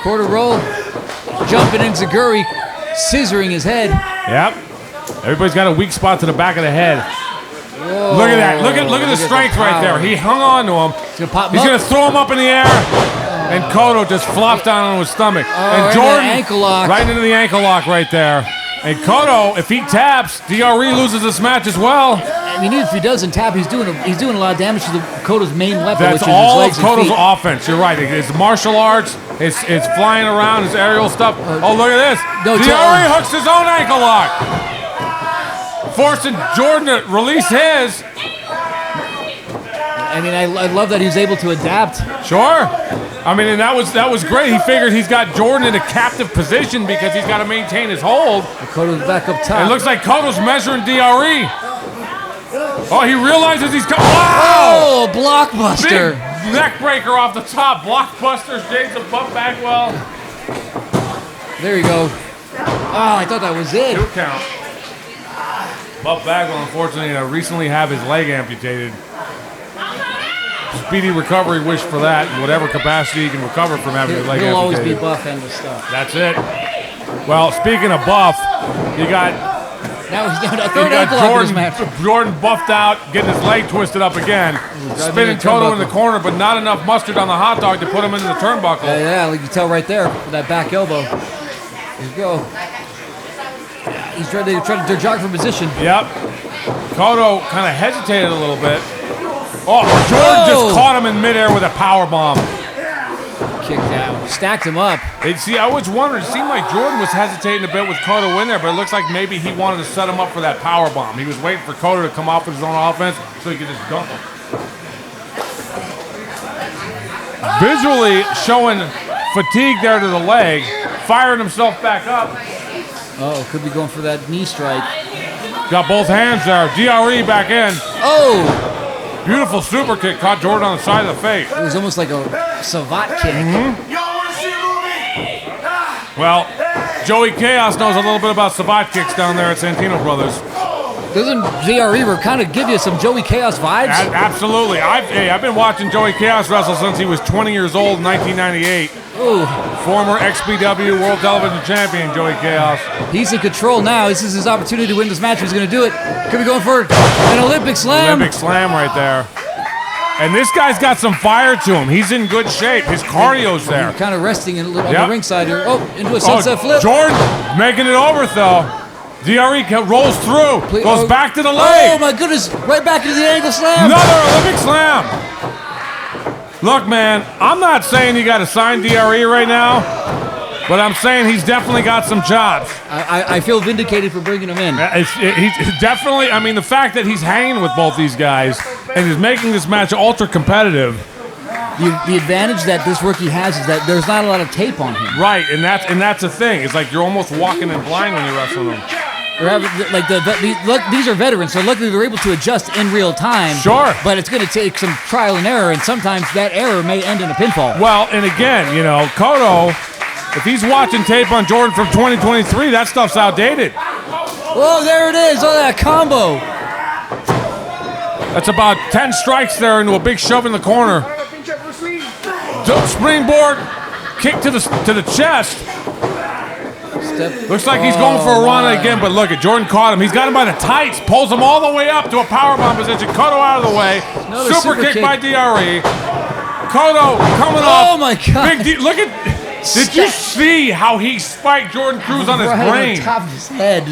Quarter roll. Jumping in Zaguri. Scissoring his head. Yep. Everybody's got a weak spot to the back of the head. Whoa. Look at that. Look at the strength right there. He hung on to him. He's going to throw him up in the air. And Cotto just flopped down on his stomach. And Jordan, ankle lock. Right into the ankle lock right there. And Cotto, if he taps, DRE loses this match as well. I mean, if he doesn't tap, he's doing a lot of damage to Cotto's main weapon, That's which is all of his legs Cotto's and feet. offense. You're right. It's martial arts. It's flying around. It's aerial stuff. Oh, look at this. DRE hooks his own ankle lock, forcing Jordan to release his. I mean, I love that he was able to adapt. Sure. I mean, and that was great. He figured he's got Jordan in a captive position because he's got to maintain his hold. Cotto's back up top. It looks like Cotto's measuring DRE. Oh, he realizes he's coming. Wow! Oh, blockbuster. Big neck breaker off the top. Blockbuster, shades of Buff Bagwell. There you go. Oh, I thought that was it. 2 count. Buff Bagwell, unfortunately, recently have his leg amputated. Speedy recovery wish for that in whatever capacity he can recover from having his leg He'll amputated. always be Buff and the stuff. That's it. Well, speaking of Buff, you got Now he's down to a third ankle lock in this match. Jordan buffed out, getting his leg twisted up again. Spinning Cotto in the corner, but not enough mustard on the hot dog to put him into the turnbuckle. Yeah, like you can tell right there with that back elbow. There you go. He's trying to jog for position. Yep. Cotto kind of hesitated a little bit. Oh, Jordan just caught him in midair with a power bomb. kick down. Stacked him up. See, I was wondering, it seemed like Jordan was hesitating a bit with Cotto in there, but it looks like maybe he wanted to set him up for that power bomb. He was waiting for Cotto to come off with his own offense so he could just dunk him. Visually showing fatigue there to the leg, firing himself back up. Oh, could be going for that knee strike. Got both hands there. DRE back in. Oh! Beautiful super kick, caught Jordan on the side of the face. It was almost like a savate kick. Well, Joey Chaos knows a little bit about savate kicks down there at Santino Brothers. Doesn't DRE kind of give you some Joey Chaos vibes? Absolutely. I've been watching Joey Chaos wrestle since he was 20 years old in 1998. Ooh. Former XPW World Television Champion Joey Chaos. He's in control now. This is his opportunity to win this match. He's going to do it. Could be going for an Olympic slam. Olympic slam right there. And this guy's got some fire to him. He's in good shape. His cardio's there. Kind of resting on the ringside here. Oh, into a sunset flip. Jordan making it over, though. DRE rolls through, goes back to the leg. Oh my goodness, right back into the angle slam. Another Olympic slam. Look, man, I'm not saying you got to sign DRE right now, but I'm saying he's definitely got some chops. I feel vindicated for bringing him in. He's definitely, I mean, the fact that he's hanging with both these guys and is making this match ultra competitive. The advantage that this rookie has is that there's not a lot of tape on him. Right, and that's the thing. It's like you're almost walking in blind when you're wrestling them. These are veterans, so luckily they're able to adjust in real time. Sure. But it's going to take some trial and error, and sometimes that error may end in a pinfall. Well, and again, you know, Cotto, if he's watching tape on Jordan from 2023, that stuff's outdated. Oh, there it is. Oh, that combo. That's about 10 strikes there into a big shove in the corner. Springboard kick to the chest. Looks like he's going for a run again, but look at Jordan caught him. He's got him by the tights, pulls him all the way up to a powerbomb position. Cotto out of the way. Super kick by DRE. Cotto coming off. Oh my God! Look at. Did you see how he spiked Jordan Cruz on his brain? On top of his head.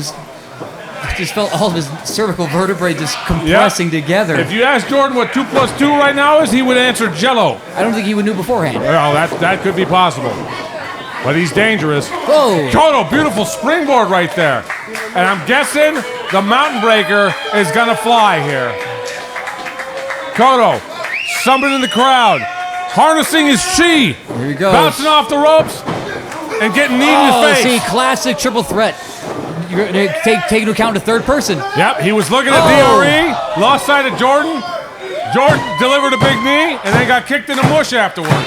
Just felt all of his cervical vertebrae just compressing together. If you ask Jordan what 2 + 2 right now is, he would answer Jello. I don't think he would know beforehand. Well, that could be possible. But he's dangerous. Whoa. Cotto, beautiful springboard right there. And I'm guessing the mountain breaker is going to fly here. Cotto, somebody in the crowd, harnessing his chi. Here he goes. Bouncing off the ropes and getting knee in the face. See, classic triple threat. You're going to take into account the third person. Yep, he was looking at DRE, lost sight of Jordan. Jordan delivered a big knee and then got kicked in the mush afterwards.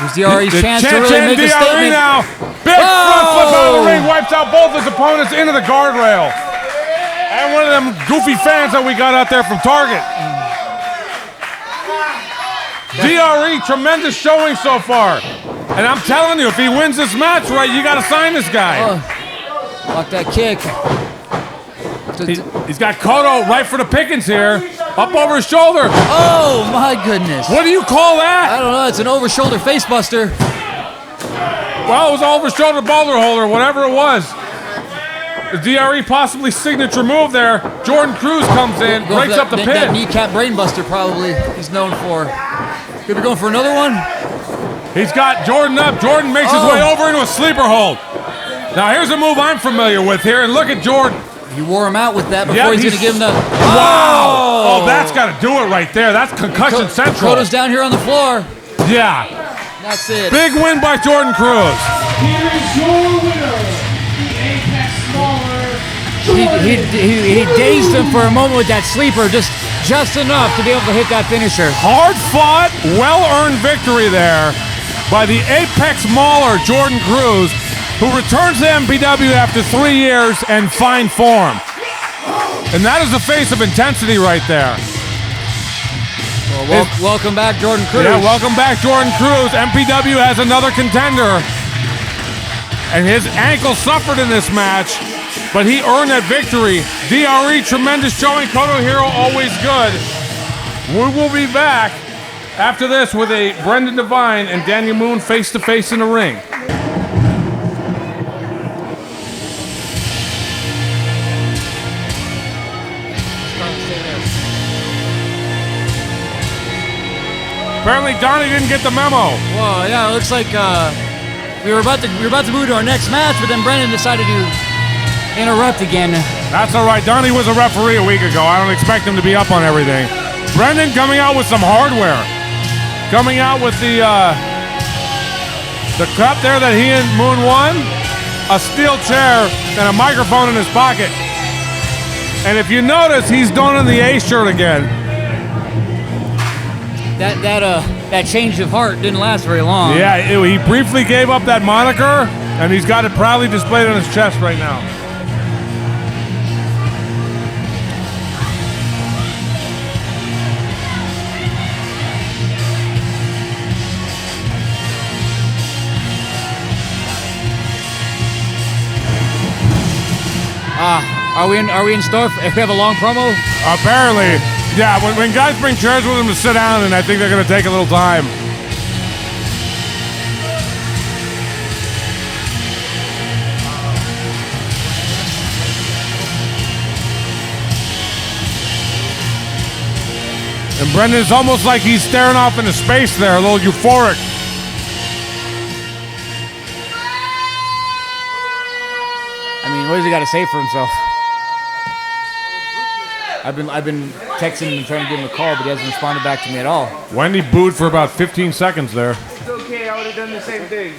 Here's DRE's chance to really make a DRE statement. now. Big front flip out of the ring, wipes out both his opponents into the guardrail. And one of them goofy fans that we got out there from Target. DRE, tremendous showing so far. And I'm telling you, if he wins this match right, you got to sign this guy. Block that kick. He's got Cotto right for the pickings here. Up over his shoulder. Oh, my goodness. What do you call that? I don't know. It's an over-shoulder face buster. Well, it was an over-shoulder boulder holder, whatever it was. The DRE possibly signature move there. Jordan Cruz comes in, breaks up the pin. That kneecap brain buster probably he's known for. Could be going for another one. He's got Jordan up. Jordan makes his way over into a sleeper hold. Now, here's a move I'm familiar with here, and look at Jordan. He wore him out with that before he's going to give him the... Wow! Oh, that's got to do it right there. That's concussion central. Cotto's down here on the floor. Yeah. That's it. Big win by Jordan Cruz. Here is your winner, the Apex Smaller, He dazed him for a moment with that sleeper, just enough to be able to hit that finisher. Hard fought, well-earned victory there by the Apex Mauler, Jordan Cruz, who returns to MPW after 3 years and fine form. And that is the face of intensity right there. Well, welcome back, Jordan Cruz. Yeah, welcome back, Jordan Cruz. MPW has another contender. And his ankle suffered in this match, but he earned that victory. DRE, tremendous showing. Cotto Hero, always good. We will be back after this with a Brendan Devine and Daniel Moon face-to-face in the ring. Apparently Donnie didn't get the memo. Well, yeah, it looks like we were about to move to our next match, but then Brendan decided to interrupt again. That's all right. Donnie was a referee a week ago. I don't expect him to be up on everything. Brendan coming out with some hardware. Coming out with the cup there that he and Moon won, a steel chair, and a microphone in his pocket. And if you notice, he's donning the A shirt again. That change of heart didn't last very long. Yeah, he briefly gave up that moniker, and he's got it proudly displayed on his chest right now. Are we in store if we have a long promo? Apparently. Yeah, when guys bring chairs with them to sit down, and I think they're going to take a little time. And Brendan's almost like he's staring off into space there, a little euphoric. I mean, what does he got to say for himself? I've been texting him and trying to give him a call, but he hasn't responded back to me at all. Wendy booed for about 15 seconds there. It's okay, I would have done the same thing.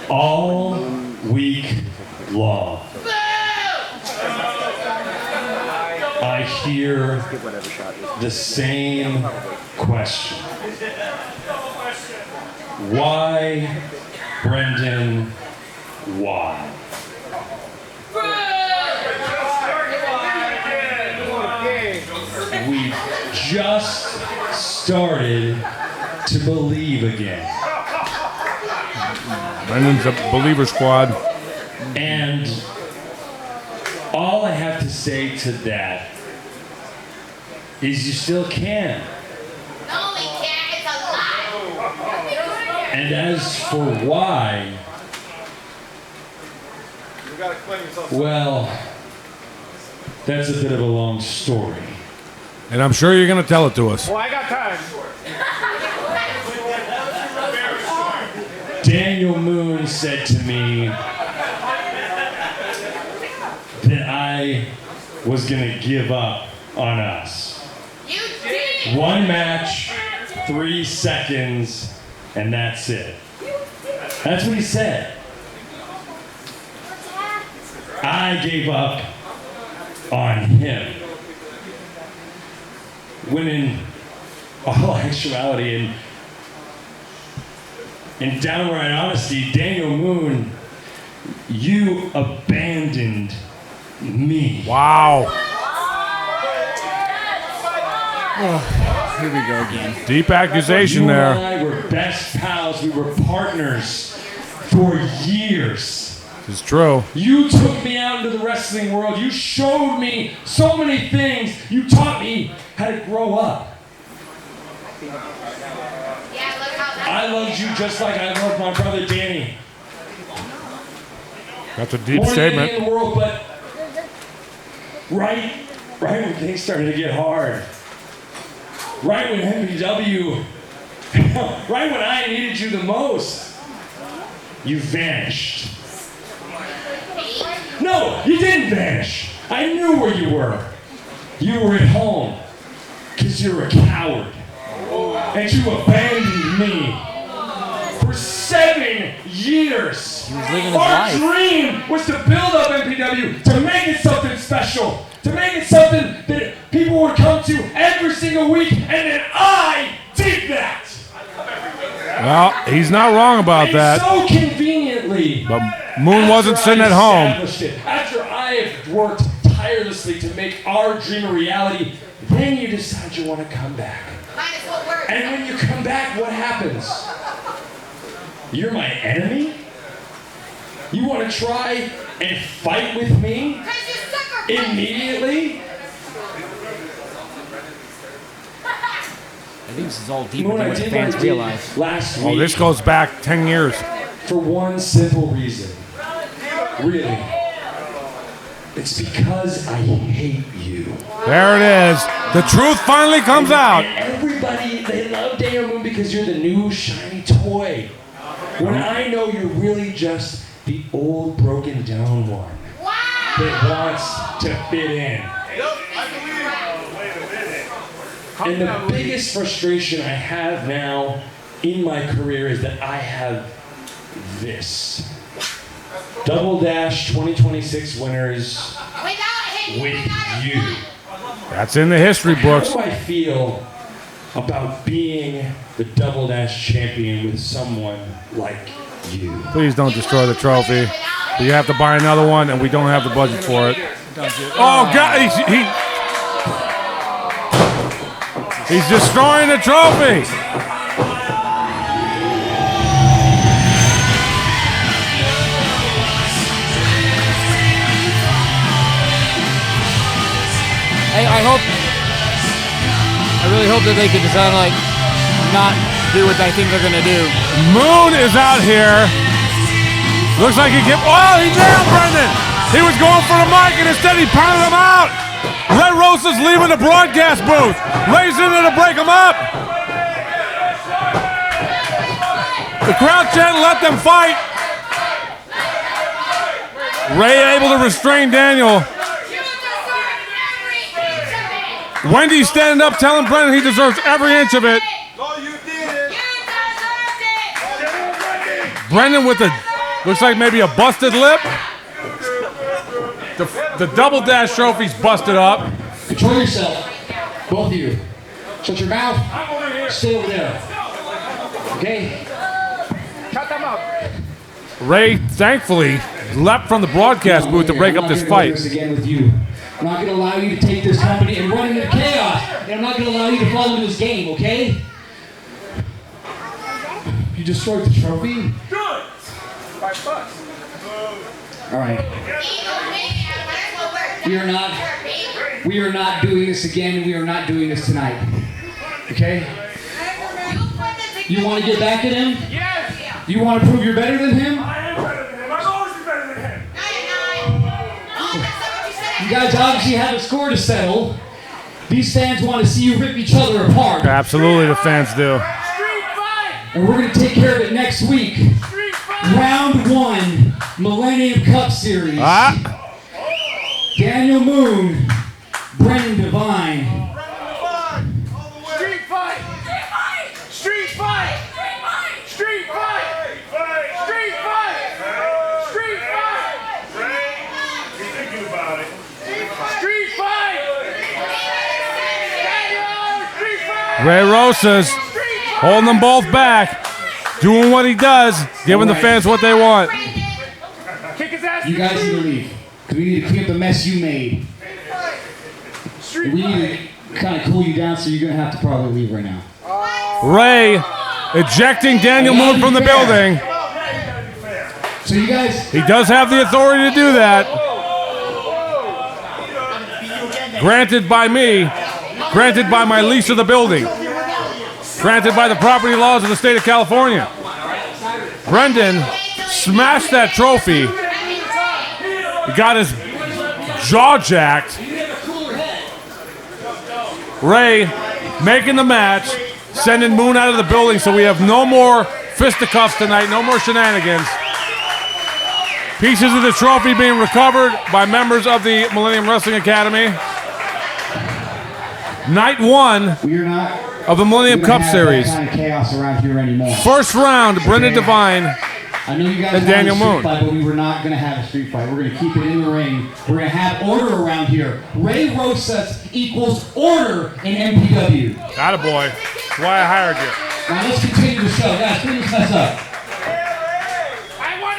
All week long, I hear the same question. Why, Brendan, why? We've just started to believe again. Brendan's a believer squad. And all I have to say to that is you still can. No, we can't. It's a lie. And as for why, well, that's a bit of a long story. And I'm sure you're going to tell it to us. Well, I got time. Daniel Moon said to me that I was going to give up on us. You did. One match, 3 seconds, and that's it. That's what he said. I gave up on him. When in all actuality and in downright honesty, Daniel Moon, you abandoned me. Wow. Oh, here we go again. Deep accusation You there. and I were best pals. We were partners for years. It's true. You took me out into the wrestling world. You showed me so many things. You taught me how to grow up. Yeah, look how that. I loved you just like I loved my brother Danny. That's a deep More than anything statement. in the world, but right when things started to get hard, right when MPW, right when I needed you the most, you vanished. No, you didn't vanish. I knew where you were. You were at home because you're a coward. And you abandoned me. For 7 years. He was living his Our life. dream was to build up MPW, to make it something special, to make it something that people would come to every single week, and then I did that. Well, he's not wrong about And that. so conveniently. But Moon wasn't sitting at home. After I have worked tirelessly to make our dream a reality, then you decide you want to come back. Minus what word? And when you come back, what happens? You're my enemy? You want to try and fight with me? Because you sucker. Immediately? I think this is all You deeper know what than I what the did fans when I did realize. last week? Oh, this goes back 10 years. For one simple reason. Really. It's because I hate you. There it is. The truth finally comes out. And everybody, they love Daniel Moon because you're the new shiny toy. When I know you're really just the old broken down one that wants to fit in. And the biggest frustration I have now in my career is that I have this. Double Dash 2026 winners with you. That's in the history books. How do I feel about being the Double Dash champion with someone like you? Please don't destroy the trophy. We have to buy another one, and we don't have the budget for it. Oh, God. He's destroying the trophy. I really hope that they can decide, like, not do what I think they're gonna do. Moon is out here. Looks like he get. Oh, he nailed Brendan. He was going for the mic, and instead he pounded him out. Ray Rosa's leaving the broadcast booth. Ray's in there to break him up. The crowd chant, let them fight. Ray able to restrain Daniel. Wendy's standing up telling Brendan he deserves every inch of it. Brendan with a, looks like maybe a busted lip. The Double Dash trophy's busted up. Control yourself, both of you. Shut your mouth. Stay over there. Okay? Cut them up. Ray, thankfully, leapt from the broadcast booth to break up this fight. Again with you. I'm not going to allow you to take this company and run into chaos. And I'm not going to allow you to fall into this game, okay? You destroyed the trophy? Good. All right. We are not doing this again, and we are not doing this tonight. Okay? You want to get back at him? Yes. You want to prove you're better than him? I am better than him. I've always been better than him. You guys obviously have a score to settle. These fans want to see you rip each other apart. Absolutely, the fans do. And we're going to take care of it next week. Round 1, Millennium Cup Series. Daniel Moon, Brendan Devine. Street fight. Street fight. Street fight. Street fight. Street fight. He's thinking about it. Street fight. Street fight. Ray Rosas holding them both back, doing what he does, giving the fans what they want. Kick his ass. You guys need to leave. We need to clean up the mess you made. We need to kind of cool you down, so you're going to have to probably leave right now. Ray ejecting Daniel Moon from the building. So you guys... He does have the authority to do that. Granted by me. Granted by my lease of the building. Granted by the property laws of the state of California. Brendan smashed that trophy. He got his jaw jacked. Ray making the match, sending Moon out of the building, so we have no more fisticuffs tonight, no more shenanigans. Pieces of the trophy being recovered by members of the Millennium Wrestling Academy. Night 1 of the Millennium Cup Series. Kind of chaos around here anymore. First round, Brendan Devine I know you guys and Daniel want a Moon. street fight, but we were not going to have a street fight. We're going to keep it in the ring. We're going to have order around here. Ray Rosas equals order in MPW. Atta boy. That's why I hired you. Now let's continue the show. Guys, clean this mess up.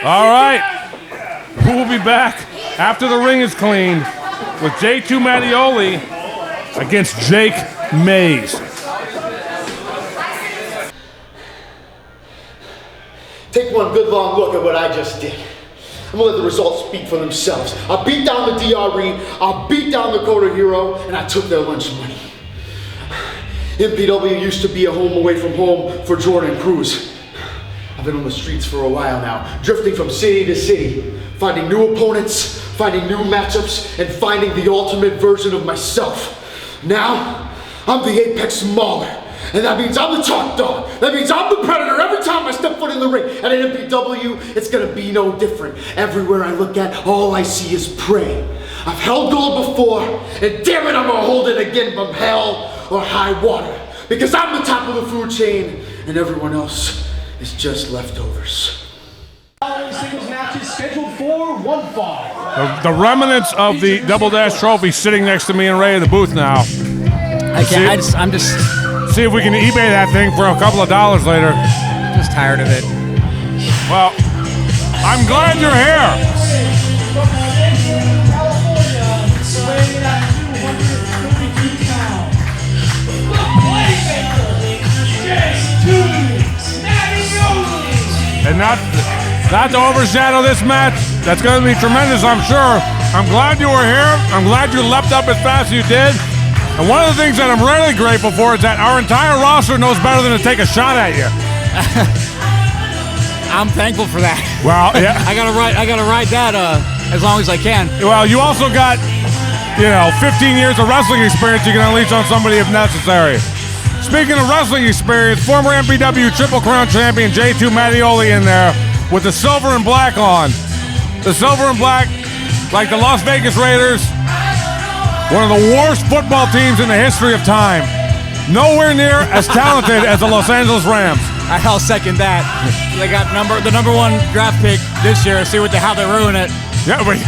All right. We'll be back after the ring is cleaned with J2 Mioli against Jake Mays. Take one good long look at what I just did. I'm gonna let the results speak for themselves. I beat down the DRE, I beat down the Coda Hero, and I took their lunch money. MPW used to be a home away from home for Jordan Cruz. I've been on the streets for a while now, drifting from city to city, finding new opponents, finding new matchups, and finding the ultimate version of myself. Now, I'm the Apex Mauler, and that means I'm the top dog. That means I'm the predator every time I step foot in the ring. And at MPW, it's gonna be no different. Everywhere I look at, all I see is prey. I've held gold before, and damn it, I'm gonna hold it again from hell or high water. Because I'm the top of the food chain, and everyone else is just leftovers. Singles matches scheduled for one fall. The remnants of the Double Dash Trophy sitting next to me and Ray in the booth now. I'm just see if we can eBay that thing for a couple of dollars later. Just tired of it. Well, I'm glad you're here. And not to overshadow this match, that's going to be tremendous, I'm sure. I'm glad you were here. I'm glad you leapt up as fast as you did. And one of the things that I'm really grateful for is that our entire roster knows better than to take a shot at you. I'm thankful for that. Well, yeah. I gotta ride that as long as I can. Well, you also got, 15 years of wrestling experience you can unleash on somebody if necessary. Speaking of wrestling experience, former MPW Triple Crown champion J2 Mioli in there with the silver and black on. The silver and black, like the Las Vegas Raiders, one of the worst football teams in the history of time. Nowhere near as talented as the Los Angeles Rams. I'll second that. They got the number one draft pick this year. See how they ruin it. Yeah, but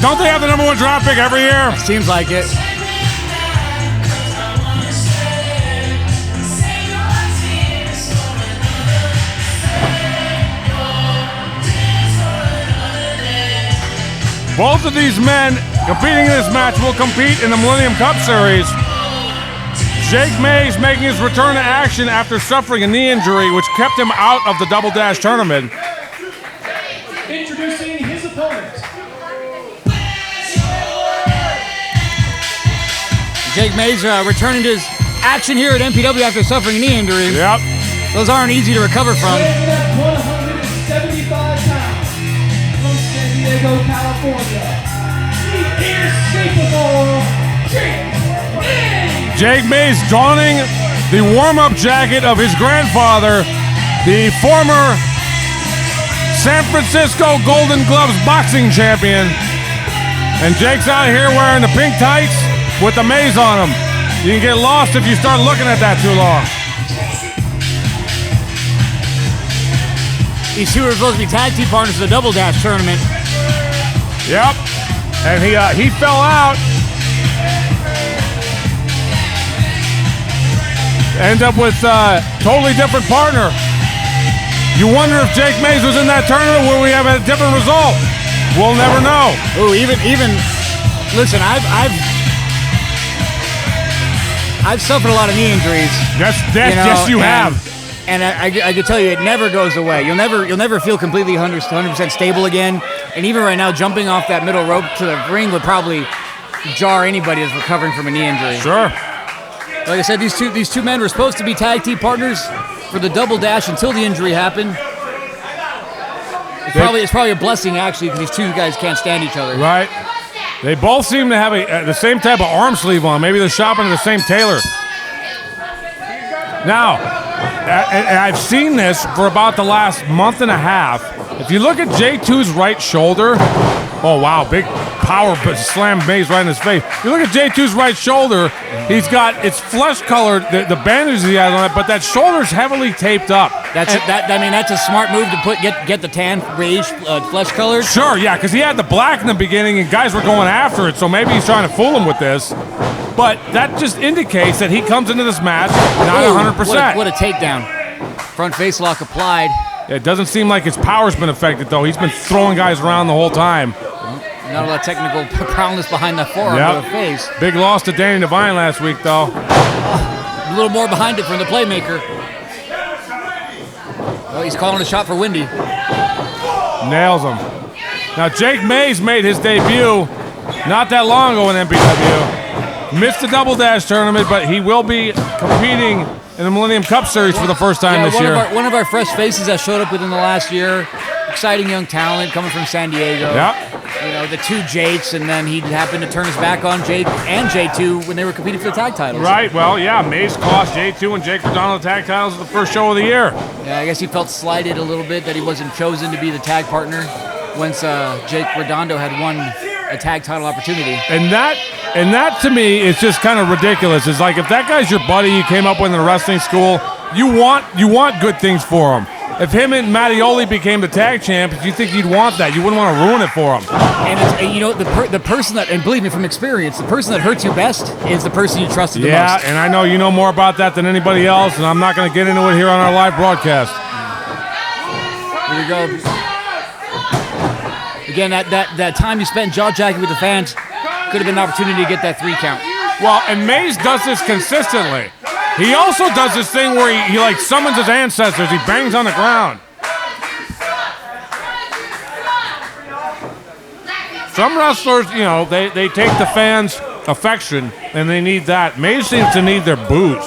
don't they have the number one draft pick every year? Seems like it. Both of these men competing in this match will compete in the Millennium Cup Series. Jake Mays making his return to action after suffering a knee injury, which kept him out of the Double Dash tournament. Introducing his opponent. Jake Mays returning to his action here at MPW after suffering a knee injury. Yep. Those aren't easy to recover from. Weighing at 175 pounds from San Diego, California, the inescapable Jake Mays. Jake Mays donning the warm-up jacket of his grandfather, the former San Francisco Golden Gloves boxing champion. And Jake's out here wearing the pink tights with the Mays on them. You can get lost if you start looking at that too long. These two are supposed to be tag team partners in the Double Dash tournament. Yep. And he fell out. End up with a totally different partner. You wonder if Jake Mays was in that tournament, will we have a different result? We'll never know. Oh, even listen, I've suffered a lot of knee injuries. Yes, you have. And I can tell you, it never goes away. You'll never feel completely 100% stable again. And even right now, jumping off that middle rope to the ring would probably jar anybody that's recovering from a knee injury. Sure. Like I said, these two men were supposed to be tag team partners for the Double Dash until the injury happened. It's probably a blessing, actually, because these two guys can't stand each other. Right. They both seem to have the same type of arm sleeve on. Maybe they're shopping at the same tailor. Now, and I've seen this for about the last month and a half. If you look at J2's right shoulder, oh wow, big power slam Mays right in his face. You look at J2's right shoulder, it's flesh colored, the bandages he has on it, but that shoulder's heavily taped up. That's a smart move to get the tan beige flesh colored. Sure, yeah, because he had the black in the beginning and guys were going after it, so maybe he's trying to fool him with this. But that just indicates that he comes into this match not 100%. What a takedown. Front face lock applied. It doesn't seem like his power's been affected, though. He's been throwing guys around the whole time. Not a lot of technical prowess behind that forearm to the face. Big loss to Danny Devine last week, though. A little more behind it from the playmaker. Oh, he's calling a shot for Windy. Nails him. Now, Jake Mays made his debut not that long ago in MPW. Missed the Double Dash tournament, but he will be competing in the Millennium Cup Series for the first time this year. One of our fresh faces that showed up within the last year. Exciting young talent coming from San Diego. Yeah. the two Jakes, and then he happened to turn his back on Jake and J2 when they were competing for the tag titles. Right, well, yeah, Maze cost J2 and Jake Redondo the tag titles at the first show of the year. Yeah, I guess he felt slighted a little bit that he wasn't chosen to be the tag partner once Jake Redondo had won a tag title opportunity. And that to me is just kind of ridiculous. It's like if that guy's your buddy you came up with in a wrestling school, you want good things for him. If him and Mioli became the tag champions, you think you'd want that. You wouldn't want to ruin it for him. And you know, the person that, and believe me from experience, the person that hurts you best is the person you trusted the most. Yeah, and I know you know more about that than anybody else, and I'm not going to get into it here on our live broadcast. Here we go. Again, that time you spent jaw-jacking with the fans could have been an opportunity to get that 3 count. Well, and Maze does this consistently. He also does this thing where he like summons his ancestors. He bangs on the ground. Some wrestlers, you know, they take the fans' affection and they need that. Maze seems to need their boos.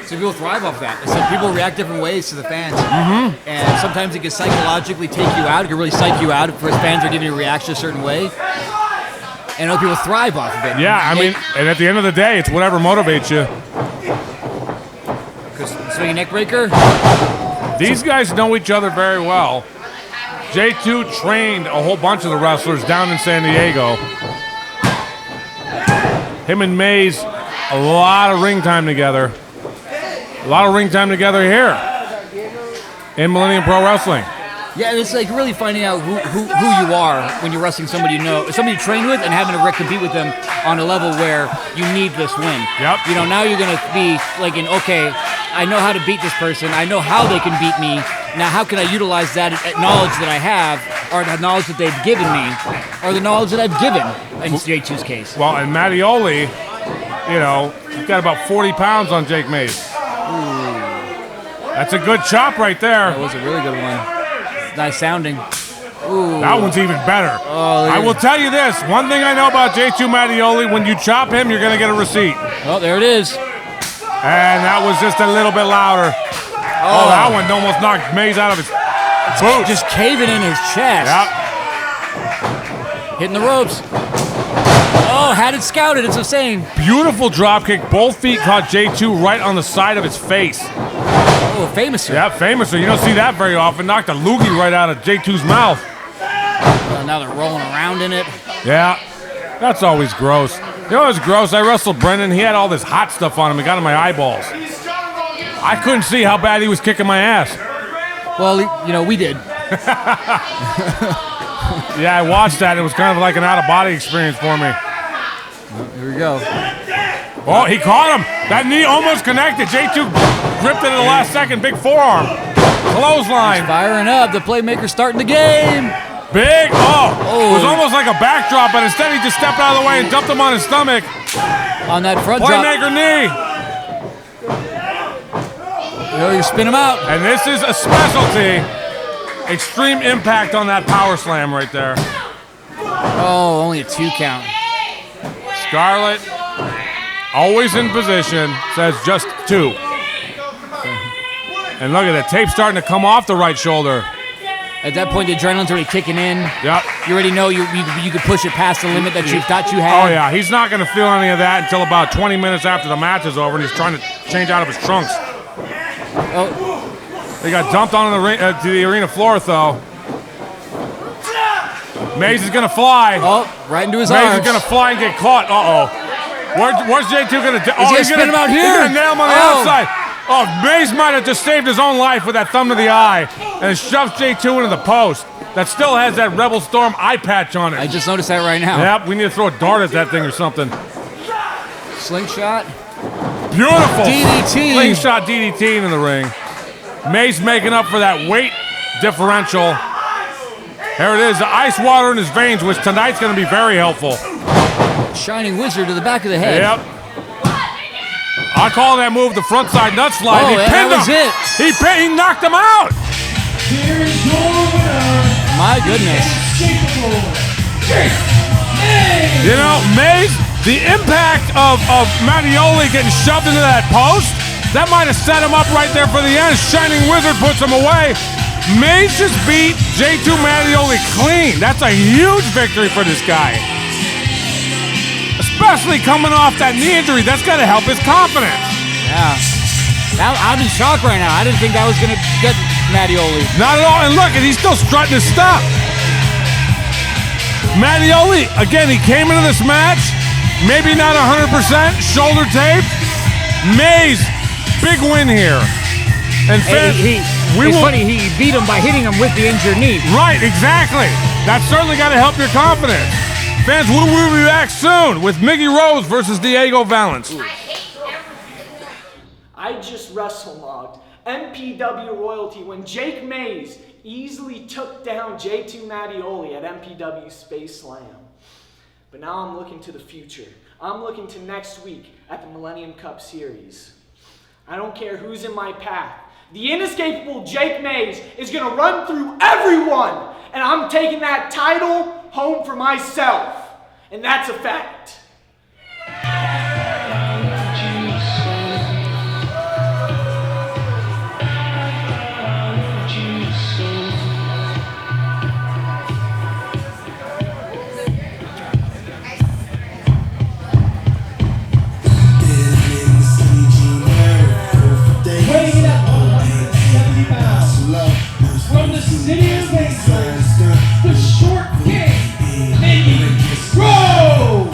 So people thrive off that. So people react different ways to the fans. Mm-hmm. And sometimes it can psychologically take you out. It can really psych you out if fans are giving you a reaction a certain way. And other people thrive off of it. Yeah, I mean, and at the end of the day, it's whatever motivates you. Swinging neck breaker. These guys know each other very well. J2 trained a whole bunch of the wrestlers down in San Diego. Him and Maze, a lot of ring time together. A lot of ring time together here in Millennium Pro Wrestling. Yeah, it's like really finding out who you are when you're wrestling somebody you know, somebody you train with, and having to compete with them on a level where you need this win. Yep. You know, now you're going to be like okay, I know how to beat this person. I know how they can beat me. Now, how can I utilize that knowledge that I have, or the knowledge that they've given me, or the knowledge that I've given, in J2's case? Well, and Mioli, you know, he's got about 40 pounds on Jake Maze. Ooh. That's a good chop right there. That was a really good one. Nice sounding. Ooh. That one's even better. Oh, I will tell you this. One thing I know about J2 Mioli, when you chop him, you're going to get a receipt. Oh, there it is. And that was just a little bit louder. Oh, that one almost knocked Maze out of his boots. Just caving in his chest. Yep. Hitting the ropes. Oh, had it scouted, it's insane. Beautiful drop kick. Both feet caught J2 right on the side of his face. Oh, famouser. Yeah, famouser. You don't see that very often. Knocked a loogie right out of J2's mouth. Now they're rolling around in it. Yeah, that's always gross. You know what's gross? I wrestled Brendan. He had all this hot stuff on him. It got in my eyeballs. I couldn't see how bad he was kicking my ass. Well, you know, we did. Yeah, I watched that. It was kind of like an out-of-body experience for me. Well, here we go. Oh, he caught him. That knee almost connected. J2 gripped it at the last second. Big forearm. Clothesline. He's firing up. The playmaker's starting the game. Big. Oh. It was almost like a backdrop, but instead he just stepped out of the way and dumped him on his stomach. On that front Playmaker drop. knee. You spin him out. And this is a specialty. Extreme impact on that power slam right there. Oh, only a 2 count. Scarlett, always in position, says just 2. And look at that, tape starting to come off the right shoulder. At that point, the adrenaline's already kicking in. Yep. You already know you could push it past the limit that you thought you had. Oh, yeah. He's not going to feel any of that until about 20 minutes after the match is over, and he's trying to change out of his trunks. Oh. They got dumped onto to the arena floor, though. Maze is going to fly. Oh, right into his arms. Maze is going to fly and get caught. Uh-oh. Where's J2 going to do? Oh, he's going to spin him out here. He's going to nail him on the outside. Oh, Maze might have just saved his own life with that thumb to the eye and shoved J2 into the post. That still has that Rebel Storm eye patch on it. I just noticed that right now. Yep, we need to throw a dart at that thing or something. Slingshot. Beautiful. DDT. Slingshot DDT into the ring. Maze making up for that weight differential. Here it is, the ice water in his veins, which tonight's going to be very helpful. Shining Wizard to the back of the head. Yep. I call that move the frontside nut slide. Oh, He pinned that was him. it. He knocked him out. Here's your winner. My goodness. You know, Maze, the impact of Mioli getting shoved into that post, that might have set him up right there for the end. Shining Wizard puts him away. Mays just beat J2 Mioli clean. That's a huge victory for this guy. Especially coming off that knee injury. That's got to help his confidence. Yeah. I'm in shock right now. I didn't think that was going to get Mioli. Not at all. And look, and he's still strutting his stuff. Mioli, again, he came into this match, maybe not 100%, shoulder taped. Mays, big win here. And fans, it's funny, he beat him by hitting him with the injured knee. Right, exactly. That's certainly got to help your confidence. Fans, we'll be back soon with Miggy Rose versus Diego Valance. I just wrestle-logged MPW royalty when Jake Mays easily took down J2 Mioli at MPW Space Slam. But now I'm looking to the future. I'm looking to next week at the Millennium Cup Series. I don't care who's in my path. The inescapable Jake Mays is going to run through everyone, and I'm taking that title home for myself. And that's a fact. From the city of Bakersfield, the short king, Miggy Rose!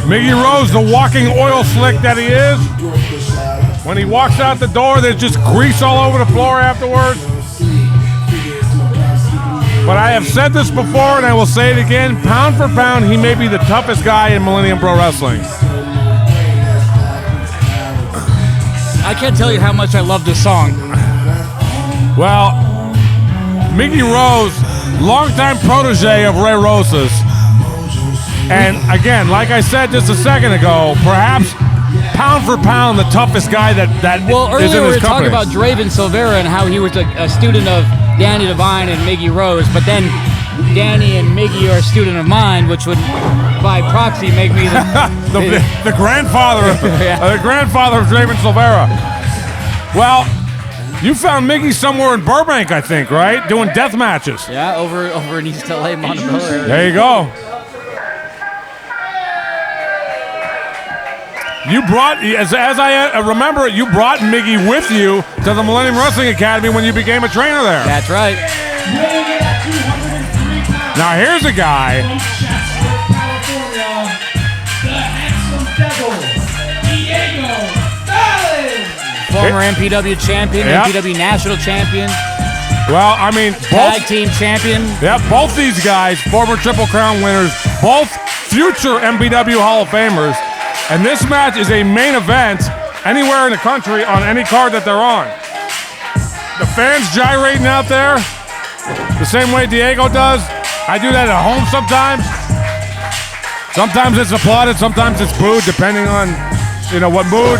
Miggy Rose, the walking oil slick that he is. When he walks out the door, there's just grease all over the floor afterwards. But I have said this before, and I will say it again, pound for pound, he may be the toughest guy in Millennium Pro Wrestling. I can't tell you how much I love this song. Well, Miggy Rose, longtime protege of Ray Rosas. And again, like I said just a second ago, perhaps pound for pound the toughest guy that well, is in earlier we his were talking company. about Draven Silvera and how he was a student of Danny Devine and Miggy Rose, but then Danny and Miggy are a student of mine, which would, by proxy, make me the grandfather of, the grandfather of Draven Silvera. Well, you found Miggy somewhere in Burbank, I think, right? Doing death matches. Yeah, over in East LA, Montebello area. There you go. You brought, as I remember it, you brought Miggy with you to the Millennium Wrestling Academy when you became a trainer there. That's right. Now here's a guy. From Chatsworth, California, the handsome devil, Diego Valance! Former MPW champion, Yep. MPW national champion. Well, I mean, Tag team champion. Yeah, both these guys, former Triple Crown winners, both future MPW Hall of Famers. And this match is a main event anywhere in the country on any card that they're on. The fans gyrating out there the same way Diego does. I do that at home sometimes. Sometimes it's applauded, sometimes it's booed, depending on, what mood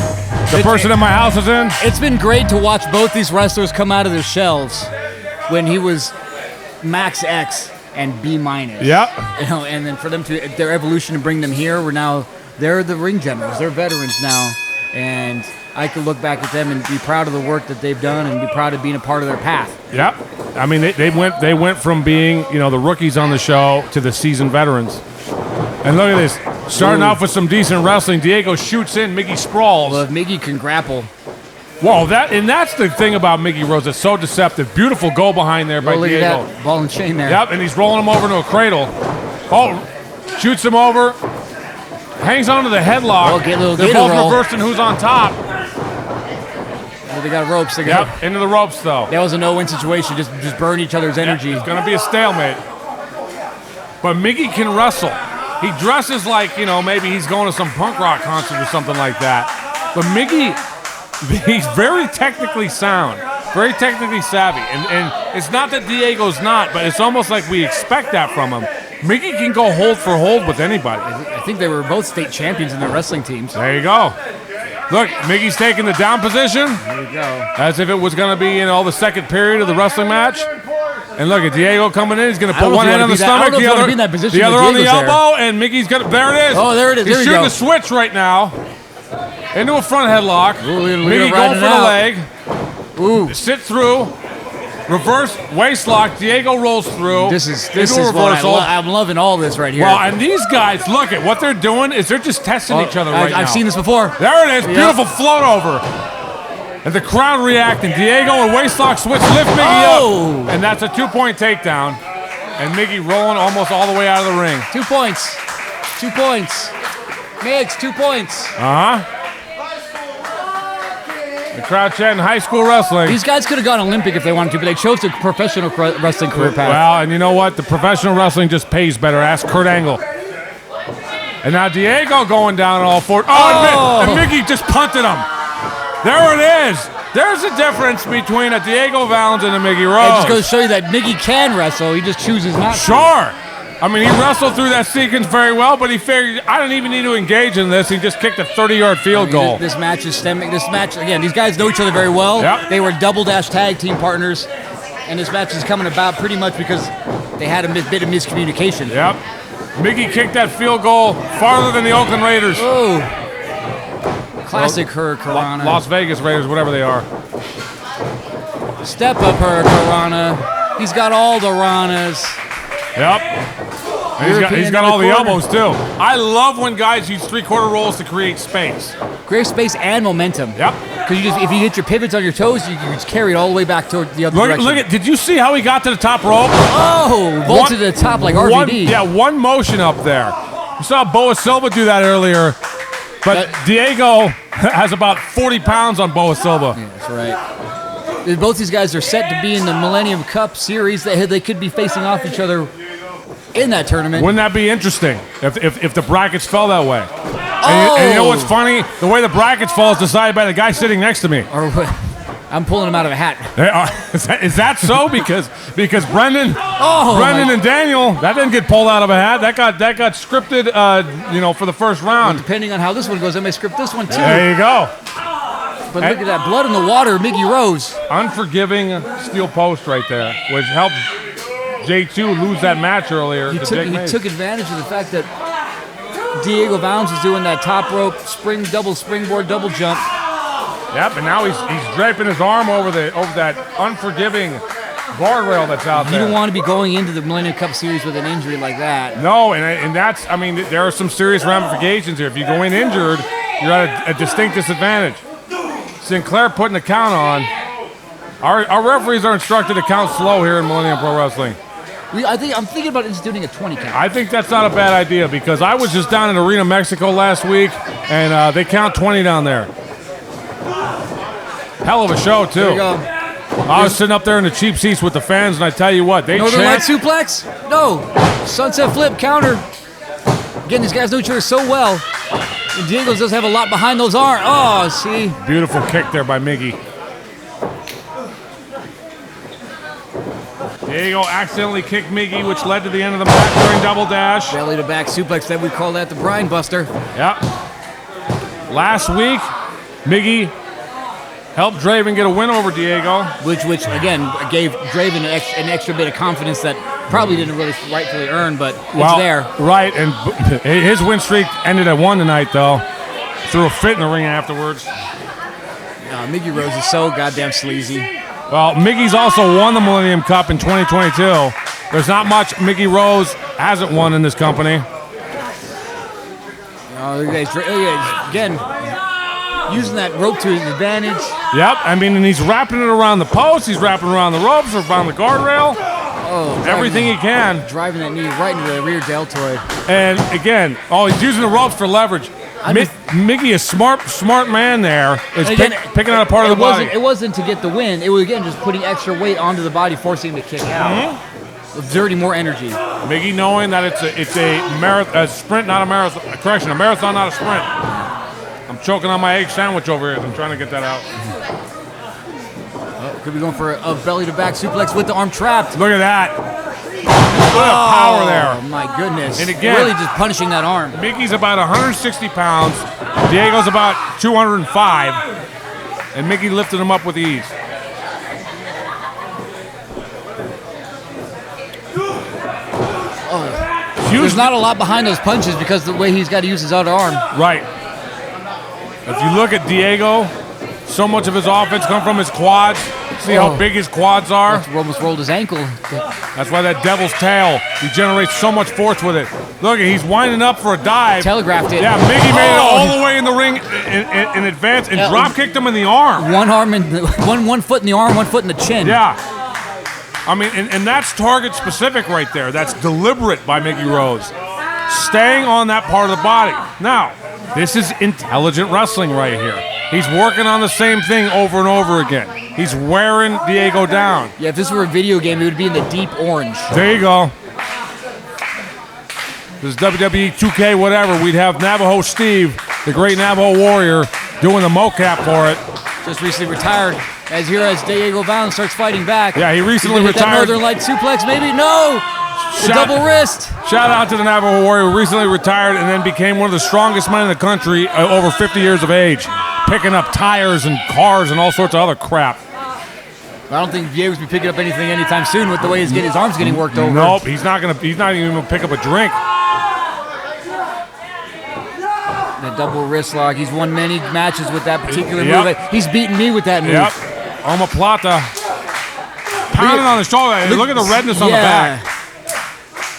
the person in my house is in. It's been great to watch both these wrestlers come out of their shells when he was Max X and B minus. Yep. And then for them their evolution to bring them here, they're the ring generals. They're veterans now, and I can look back at them and be proud of the work that they've done and be proud of being a part of their path. Yep. I mean, they went from being, the rookies on the show to the seasoned veterans. And look at this. Starting off with some decent wrestling, Diego shoots in, Miggy sprawls. Well, if Miggy can grapple. Whoa, that's the thing about Miggy Rose. It's so deceptive. Beautiful go behind there by Look Diego. at that ball and chain there. Yep, and he's rolling him over into a cradle. Oh, shoots him over. Hangs onto the headlock. Oh, get a little They're gator both roll. reversing who's on top. Well, they got ropes. Yep, into the ropes though. That was a no-win situation. Just burn each other's energy. It's going to be a stalemate. But Miggy can wrestle. He dresses like, maybe he's going to some punk rock concert or something like that. But Miggy, he's very technically sound, very technically savvy. And it's not that Diego's not, but it's almost like we expect that from him. Miggy can go hold for hold with anybody. I think they were both state champions in their wrestling teams. There you go. Look, Miggy's taking the down position. There you go. As if it was going to be, the second period of the wrestling match. And look at Diego coming in. He's going to put one hand on the stomach, the other on the elbow, and Miggy's going to. There it is. Oh, there it is. He's shooting the switch right now into a front headlock. Miggy going for the leg. Ooh. Sit through. Reverse waist lock. Diego rolls through. This is into a what reversal. I'm loving all this right here. Well, and these guys, look at what they're doing is they're just testing each other right now. I've seen this before. There it is. Beautiful float over. And the crowd reacting. Diego and waistlock switch, lift Miggy up. And that's a 2-point takedown. And Miggy rolling almost all the way out of the ring. 2 points. 2 points. Migs, 2 points. The crowd chanting high school wrestling. These guys could have gone Olympic if they wanted to, but they chose the professional wrestling career path. Well, and you know what? The professional wrestling just pays better. Ask Kurt Angle. And now Diego going down on all four. And Miggy just punted him. There it is. There's a difference between a Diego Valance and a Miggy Rose. It just goes to show you that Miggy can wrestle. He just chooses not to. Sure. I mean, he wrestled through that sequence very well, but he figured, I don't even need to engage in this. He just kicked a 30-yard field goal. This match is stemming. This match, again, these guys know each other very well. Yep. They were Double Dash tag team partners, and this match is coming about pretty much because they had a bit of miscommunication. Yep. Miggy kicked that field goal farther than the Oakland Raiders. Oh. Classic Hurricanrana. Las Vegas Raiders, whatever they are. Step up Hurricanrana. He's got all the Ranas. Yep. And he's got all the elbows, too. I love when guys use three-quarter rolls to create space. Create space and momentum. Yep. Because if you hit your pivots on your toes, you can just carry it all the way back to the other direction. Look at, did you see how he got to the top rope? Oh, vaulted to the top like RVD. One motion up there. You saw Boa Silva do that earlier. But Diego has about 40 pounds on Boa Silva. Yeah, that's right. Both these guys are set to be in the Millennium Cup Series. They could be facing off each other in that tournament. Wouldn't that be interesting if the brackets fell that way? And you know what's funny? The way the brackets fall is decided by the guy sitting next to me. I'm pulling him out of a hat. Is that so? Because Brendan and Daniel, that didn't get pulled out of a hat. That got scripted, for the first round. Well, depending on how this one goes, I may script this one too. There you go. But look at that blood in the water, Miggy Rose. Unforgiving steel post right there, which helped J2 lose that match earlier. He took advantage of the fact that Diego Valance was doing that top rope double springboard, double jump. Yep, and now he's draping his arm over that unforgiving guardrail that's out there. You don't want to be going into the Millennium Cup Series with an injury like that. No, and that's, I mean, there are some serious ramifications here. If you go in injured, you're at a distinct disadvantage. Sinclair putting the count on. Our referees are instructed to count slow here in Millennium Pro Wrestling. I'm thinking about instituting a 20 count. I think that's not a bad idea because I was just down in Arena, Mexico last week, and they count 20 down there. Hell of a show, too. There you go. I was sitting up there in the cheap seats with the fans, and I tell you what, they Northern Light chant. suplex? No. Sunset flip, counter. Again, these guys know each other so well. And Diego does have a lot behind those arms. Oh, see? Beautiful kick there by Miggy. Diego accidentally kicked Miggy, which led to the end of the match during Double Dash. Belly to back suplex, that we call that the Brine Buster. Yep. Last week, Miggy helped Draven get a win over Diego. Which again, gave Draven an extra bit of confidence that probably didn't really rightfully earn, but it's there. Right, and his win streak ended at 1 tonight, though. Threw a fit in the ring afterwards. Miggy Rose is so goddamn sleazy. Well, Miggy's also won the Millennium Cup in 2022. There's not much Miggy Rose hasn't won in this company. Again, using that rope to his advantage. Yep, I mean, and he's wrapping it around the post, he's wrapping it around the ropes, around the guardrail. Everything he can. Driving that knee right into the rear deltoid. And again, he's using the ropes for leverage. Miggy is smart man there. Is picking out a part of the body. It wasn't to get the win. It was, again, just putting extra weight onto the body, forcing him to kick out. Exerting more energy. Miggy knowing that it's a sprint, not a marathon. Correction, a marathon, not a sprint. I'm choking on my egg sandwich over here. I'm trying to get that out. Could be going for a belly to back suplex with the arm trapped. Look at that. What a power there. Oh, my goodness. And again, really just punishing that arm. Miggy's about 160 pounds. Diego's about 205. And Miggy lifted him up with ease. There's not a lot behind those punches because the way he's got to use his other arm. Right. If you look at Diego, so much of his offense comes from his quads. See how big his quads are? Almost rolled his ankle. That's why that devil's tail, he generates so much force with it. Look, he's winding up for a dive. Telegraphed it. Yeah, Miggy made it all the way in the ring in advance and drop kicked him in the arm. One arm in one foot in the arm, 1 foot in the chin. Yeah. I mean, and that's target specific right there. That's deliberate by Miggy Rose. Staying on that part of the body. Now, this is intelligent wrestling right here. He's working on the same thing over and over again. He's wearing Diego down. Yeah, if this were a video game, it would be in the deep orange. There you go. This is WWE 2K whatever. We'd have Navajo Steve, the great Navajo warrior, doing the mocap for it. Just recently retired. As Diego Valance starts fighting back. Yeah, he recently retired. That Northern Light suplex, maybe? No! The double wrist. Shout out to the Navajo warrior who recently retired and then became one of the strongest men in the country over 50 years of age. Picking up tires and cars and all sorts of other crap. I don't think Diego's be picking up anything anytime soon with the way his arm's getting worked over. Nope, he's not even gonna pick up a drink. The double wrist lock. He's won many matches with that particular move. He's beaten me with that move. Yep. Omoplata. Pounding on the shoulder. Look at the redness on the back.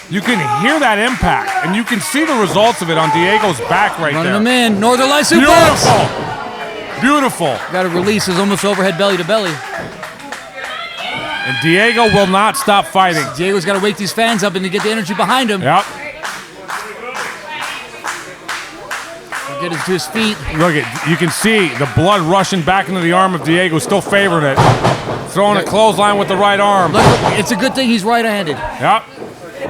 You can hear that impact, and you can see the results of it on Diego's back right Running there. him in. Northern Light suplex. Beautiful. Got to release his almost overhead belly to belly. And Diego will not stop fighting. Diego's got to wake these fans up and to get the energy behind him. Yep. Get to his feet. Look, you can see the blood rushing back into the arm of Diego, still favoring it. Throwing a clothesline with the right arm. Look, it's a good thing he's right-handed. Yep.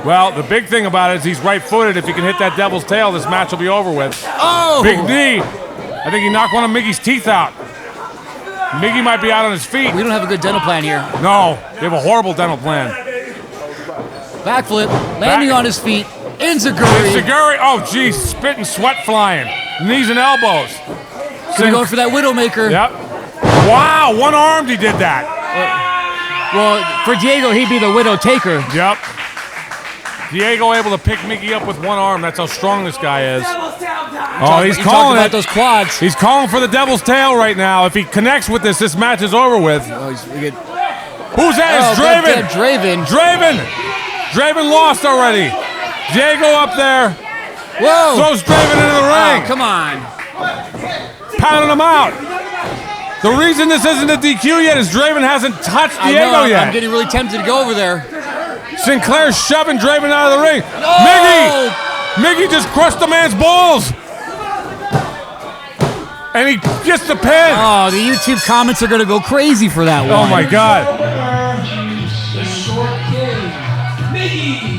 Well, the big thing about it is he's right-footed. If he can hit that devil's tail, this match will be over with. Oh! Big knee. I think he knocked one of Miggy's teeth out. Miggy might be out on his feet. We don't have a good dental plan here. No, they have a horrible dental plan. Backflip, landing on his feet. Enziguri. Enziguri. Oh, geez, spit and sweat flying. Knees and elbows. Going for that Widowmaker. Yep. Wow, one-armed he did that. Well, for Diego, he'd be the Widow Taker. Yep. Diego able to pick Miggy up with one arm. That's how strong this guy is. Oh, he's calling about those quads. He's calling for the devil's tail right now. If he connects with this match is over with. Who's that? It's Draven. Draven. Draven lost already. Diego up there. Whoa. Throws Draven into the ring. Oh, come on. Pounding him out. The reason this isn't a DQ yet is Draven hasn't touched Diego yet. I'm getting really tempted to go over there. Sinclair's shoving Draven out of the ring. No! Miggy just crushed the man's balls. And he gets the pin. Oh, the YouTube comments are going to go crazy for that one. Oh, my God. The short king, Miggy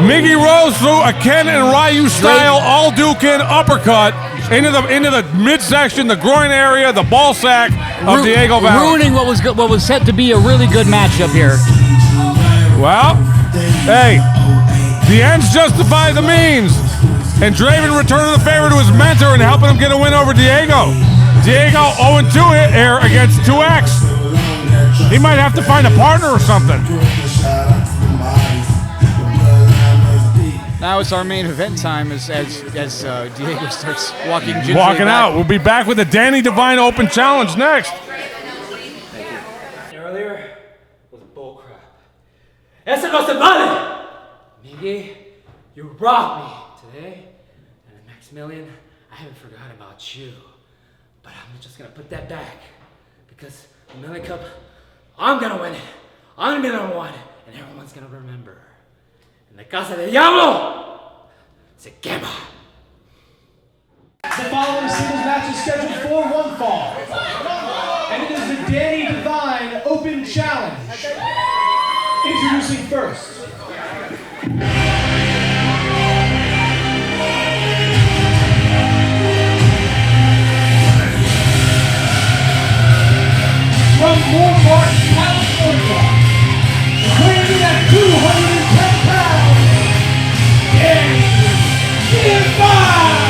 Miggy Rose threw a Ken and Ryu style all-Dukin uppercut into the midsection, the groin area, the ball sack of Diego Valance. Ruining what was set to be a really good matchup here. Well, hey, the ends justify the means. And Draven returning the favor to his mentor and helping him get a win over Diego. Diego 0-2 here against 2X. He might have to find a partner or something. Now it's our main event time as Diego starts walking out. We'll be back with the Danny Devine Open Challenge next. Earlier was bullcrap. Ese no se vale! Miggy, you robbed me today. And the next million, I haven't forgotten about you. But I'm just gonna put that back. Because the Million Cup, I'm gonna win it. I'm gonna be number one. And everyone's gonna remember. En la Casa del Diablo se quema. The following singles match is scheduled for one fall. And it is the Danny Devine Open Challenge. Introducing first. From Moorpark, California, weighing at 210 pounds, Danny Devine!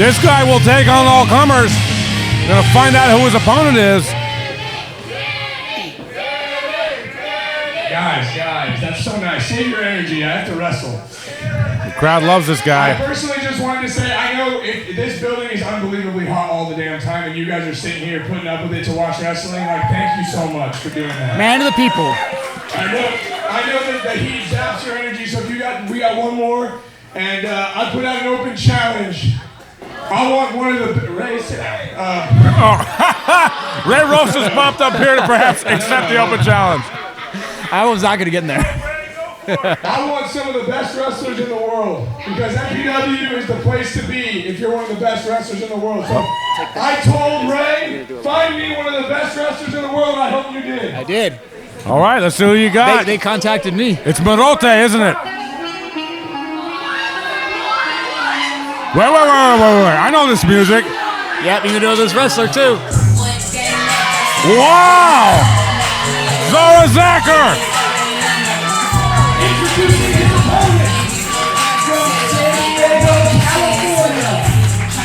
This guy will take on all comers. Gonna find out who his opponent is. Guys, that's so nice. Save your energy. I have to wrestle. The crowd loves this guy. I personally just wanted to say, I know this building is unbelievably hot all the damn time, and you guys are sitting here putting up with it to watch wrestling. Like, thank you so much for doing that. Man of the people. I know that the heat zaps your energy, so we got one more, and I put out an open challenge. I want one of the Ray. Ray Ross has popped up here to perhaps accept the open challenge. I was not going to get in there. I want some of the best wrestlers in the world, because MPW is the place to be if you're one of the best wrestlers in the world. So I told Ray, find me one of the best wrestlers in the world. I hope you did. I did. All right, let's see who you got. They contacted me. It's Marote, isn't it? Wait. I know this music. Yep, you know this wrestler too. Wow! Zara Zacher! Introducing his opponent from San Diego, California,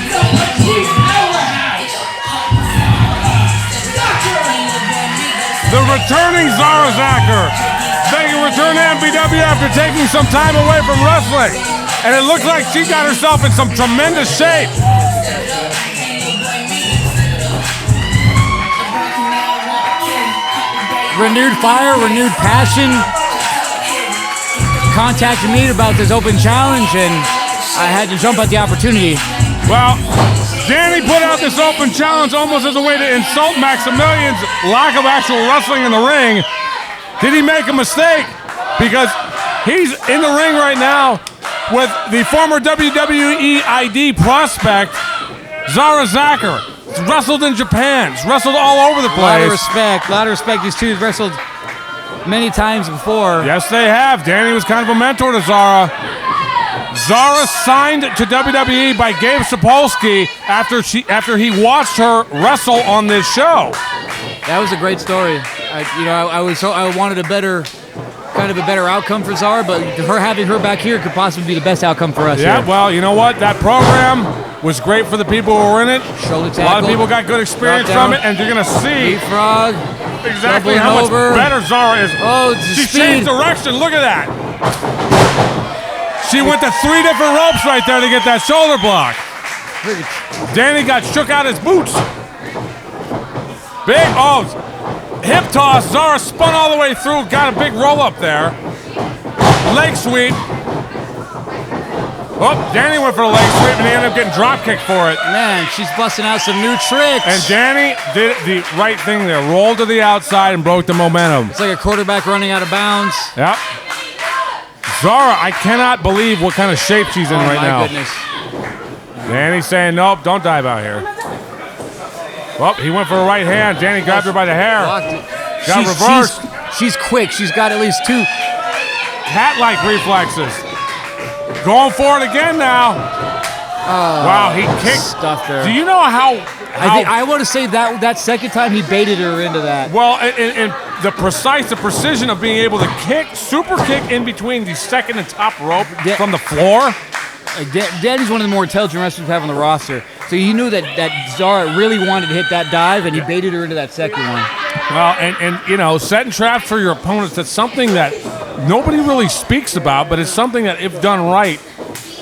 the petite powerhouse, The returning Zara Zacher. Making return to MPW after taking some time away from wrestling. And it looks like she got herself in some tremendous shape. Renewed fire, renewed passion. Contacted me about this open challenge, and I had to jump at the opportunity. Well, Danny put out this open challenge almost as a way to insult Maximilian's lack of actual wrestling in the ring. Did he make a mistake? Because he's in the ring right now with the former WWE ID prospect, Zara Zacher. He's wrestled in Japan. He's wrestled all over the place. A lot of respect. These two have wrestled many times before. Yes, they have. Danny was kind of a mentor to Zara. Zara signed to WWE by Gabe Sapolsky after he watched her wrestle on this show. That was a great story. I wanted a better outcome for Zara, but having her back here could possibly be the best outcome for us. Yeah, here. well, you know what? That program was great for the people who were in it. Shoulder tackle. A lot of people got good experience from it, and you're going to see leapfrog, exactly how much better Zara is. Oh, she changed direction. Look at that. She went to 3 different ropes right there to get that shoulder block. Danny got shook out his boots. Hip toss. Zara spun all the way through, got a big roll up there. Leg sweep. Danny went for the leg sweep, and he ended up getting drop kicked for it. Man, she's busting out some new tricks. And Danny did the right thing there. Rolled to the outside and broke the momentum. It's like a quarterback running out of bounds. Yep. Zara, I cannot believe what kind of shape she's in right now. Oh, my goodness. Danny's saying, nope, don't dive out here. Well, he went for a right hand. Danny grabbed her by the hair. Got reversed. She's quick. She's got at least 2 cat-like reflexes. Going for it again now. Wow, he kicked. Stuffed her. Do you know how I want to say that second time he baited her into that. Well, and the precision of being able to super kick in between the second and top rope from the floor. Danny's one of the more intelligent wrestlers we have on the roster. So he knew that Zara really wanted to hit that dive, and he baited her into that second one. Well, and setting traps for your opponents, that's something that nobody really speaks about, but it's something that, if done right,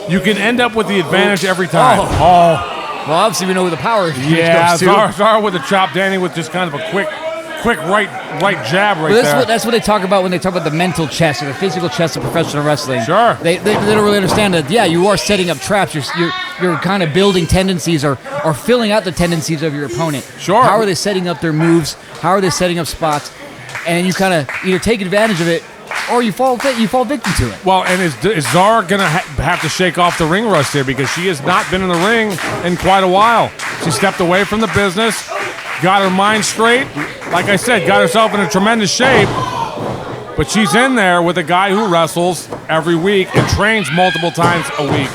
you can end up with the advantage every time. Well, obviously we know who the power is. Yeah, Zara with a chop, Danny with just kind of a quick right jab there. That's what they talk about when they talk about the mental chess or the physical chess of professional wrestling. Sure. They don't really understand that, you are setting up traps. You're kind of building tendencies or filling out the tendencies of your opponent. Sure. How are they setting up their moves? How are they setting up spots? And you kind of either take advantage of it or you fall victim to it. Well, and is Zara going to have to shake off the ring rust here, because she has not been in the ring in quite a while. She stepped away from the business, got her mind straight. Like I said, got herself in a tremendous shape. But she's in there with a guy who wrestles every week and trains multiple times a week.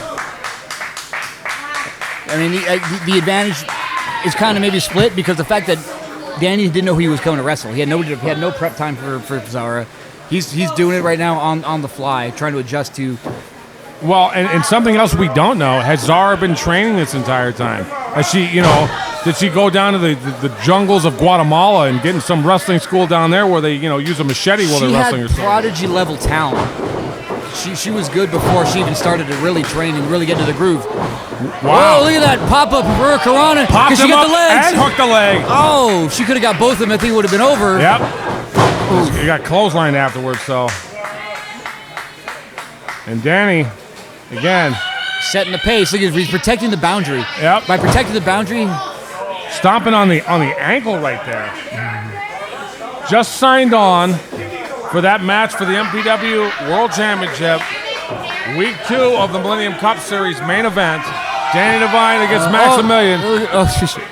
I mean, the advantage is kind of maybe split, because the fact that Danny didn't know he was coming to wrestle. He had no prep time for Zara. He's doing it right now on the fly, trying to adjust to Well, and something else we don't know, has Zara been training this entire time? Has she, did she go down to the jungles of Guatemala and get in some wrestling school down there where they, use a machete while they're wrestling or She something? had prodigy-level talent. She was good before she even started to really train and really get into the groove. Wow. Oh, look at that pop-up for Karana. Popped She him got up the legs. and hooked the leg. Oh, she could have got both of them. I think it would have been over. Yep. You got clothesline afterwards, so. And Danny, again. Setting the pace. Look, he's protecting the boundary. Yep. By protecting the boundary. Stomping on the ankle right there. Just signed on for that match for the MPW World Championship. Week 2 of the Millennium Cup Series main event. Danny Devine against Maximilian.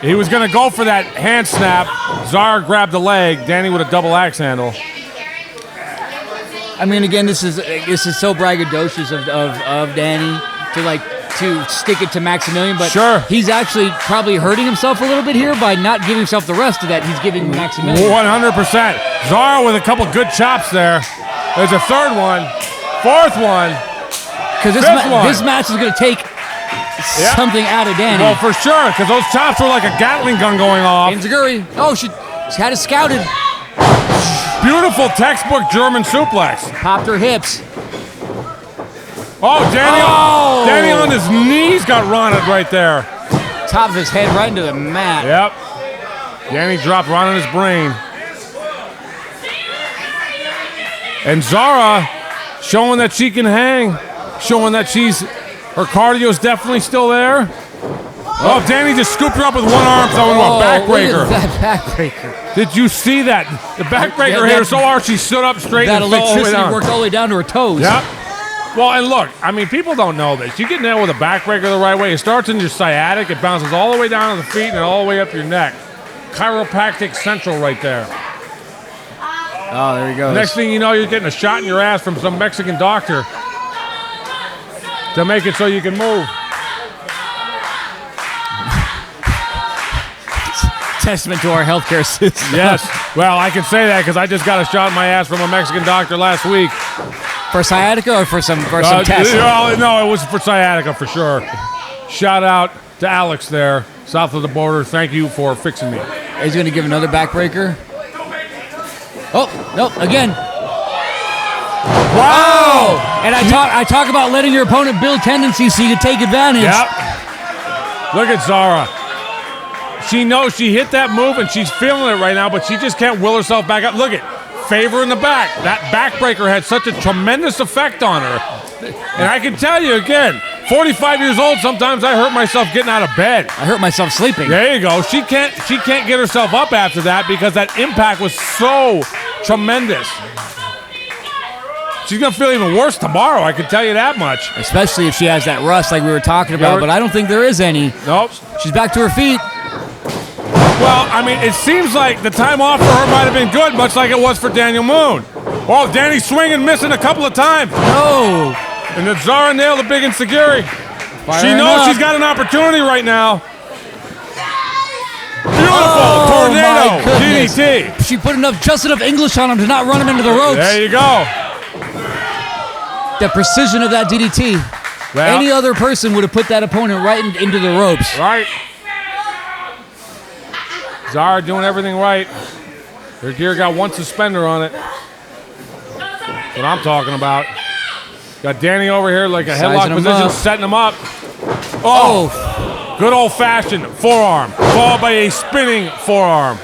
He was going to go for that hand snap. Zara grabbed the leg. Danny with a double axe handle. I mean, again, this is so braggadocious of Danny to stick it to Maximilian, but sure. He's actually probably hurting himself a little bit here by not giving himself the rest of that he's giving Maximilian. 100%. Zara with a couple good chops there. There's a third one, fourth one, because this match is going to take something out of Danny. Well, for sure, because those chops were like a Gatling gun going off. Enziguri. Oh, she had it scouted. Beautiful textbook German suplex. Popped her hips. Oh, Danny on his knees got rotted right there. Top of his head right into the mat. Yep. Danny dropped right on his brain. And Zara showing that she can hang, showing that her cardio's definitely still there. Oh, Danny just scooped her up with one arm, throwing a backbreaker. Look at that backbreaker. Did you see that? The backbreaker hit her so hard she stood up straight that and fell all the way electricity down. worked all the way down to her toes. Yep. Well, and look, I mean, people don't know this. You get nailed with a backbreaker the right way. It starts in your sciatic. It bounces all the way down to the feet and all the way up your neck. Chiropractic central right there. Oh, there he goes. Next thing you know, you're getting a shot in your ass from some Mexican doctor to make it so you can move. Testament to our healthcare system. Yes. Well, I can say that because I just got a shot in my ass from a Mexican doctor last week. For sciatica or for some tests? No, it was for sciatica for sure. Shout out to Alex there, south of the border. Thank you for fixing me. He's going to give another backbreaker. Oh, no, again. Wow! And I talk about letting your opponent build tendencies so you can take advantage. Yep. Look at Zara. She knows she hit that move and she's feeling it right now, but she just can't will herself back up. Look at favor in the back. That backbreaker had such a tremendous effect on her. And I can tell you again, 45 years old, sometimes I hurt myself getting out of bed. I hurt myself sleeping. There you go. She can't get herself up after that because that impact was so tremendous. She's going to feel even worse tomorrow, I can tell you that much. Especially if she has that rust like we were talking about, but I don't think there is any. Nope. She's back to her feet. Well, I mean, it seems like the time off for her might have been good, much like it was for Daniel Moon. Oh, Danny swinging, missing a couple of times. No. And then Zara nailed the big Enziguri. She knows she's got an opportunity right now. Beautiful tornado DDT. She put just enough English on him to not run him into the ropes. There you go. The precision of that DDT. Well, any other person would have put that opponent right into the ropes. Right. Zara doing everything right. Her gear got one suspender on it. That's what I'm talking about. Got Danny over here like a headlock position, setting him up. Oh, good old-fashioned forearm, followed by a spinning forearm.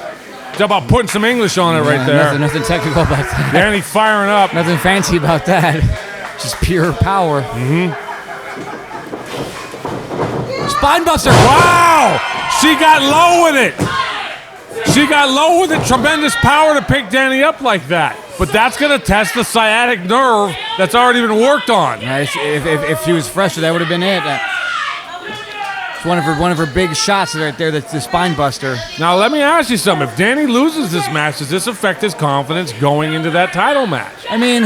It's about putting some English on it right there. Nothing technical about that. Danny firing up. Nothing fancy about that. Just pure power. Spinebuster. Wow! She got low with it. She got low with it. Tremendous power to pick Danny up like that. But that's going to test the sciatic nerve that's already been worked on. If she was fresher, that would have been it. It's one of her big shots right there. That's the spine buster. Now, let me ask you something. If Danny loses this match, does this affect his confidence going into that title match? I mean,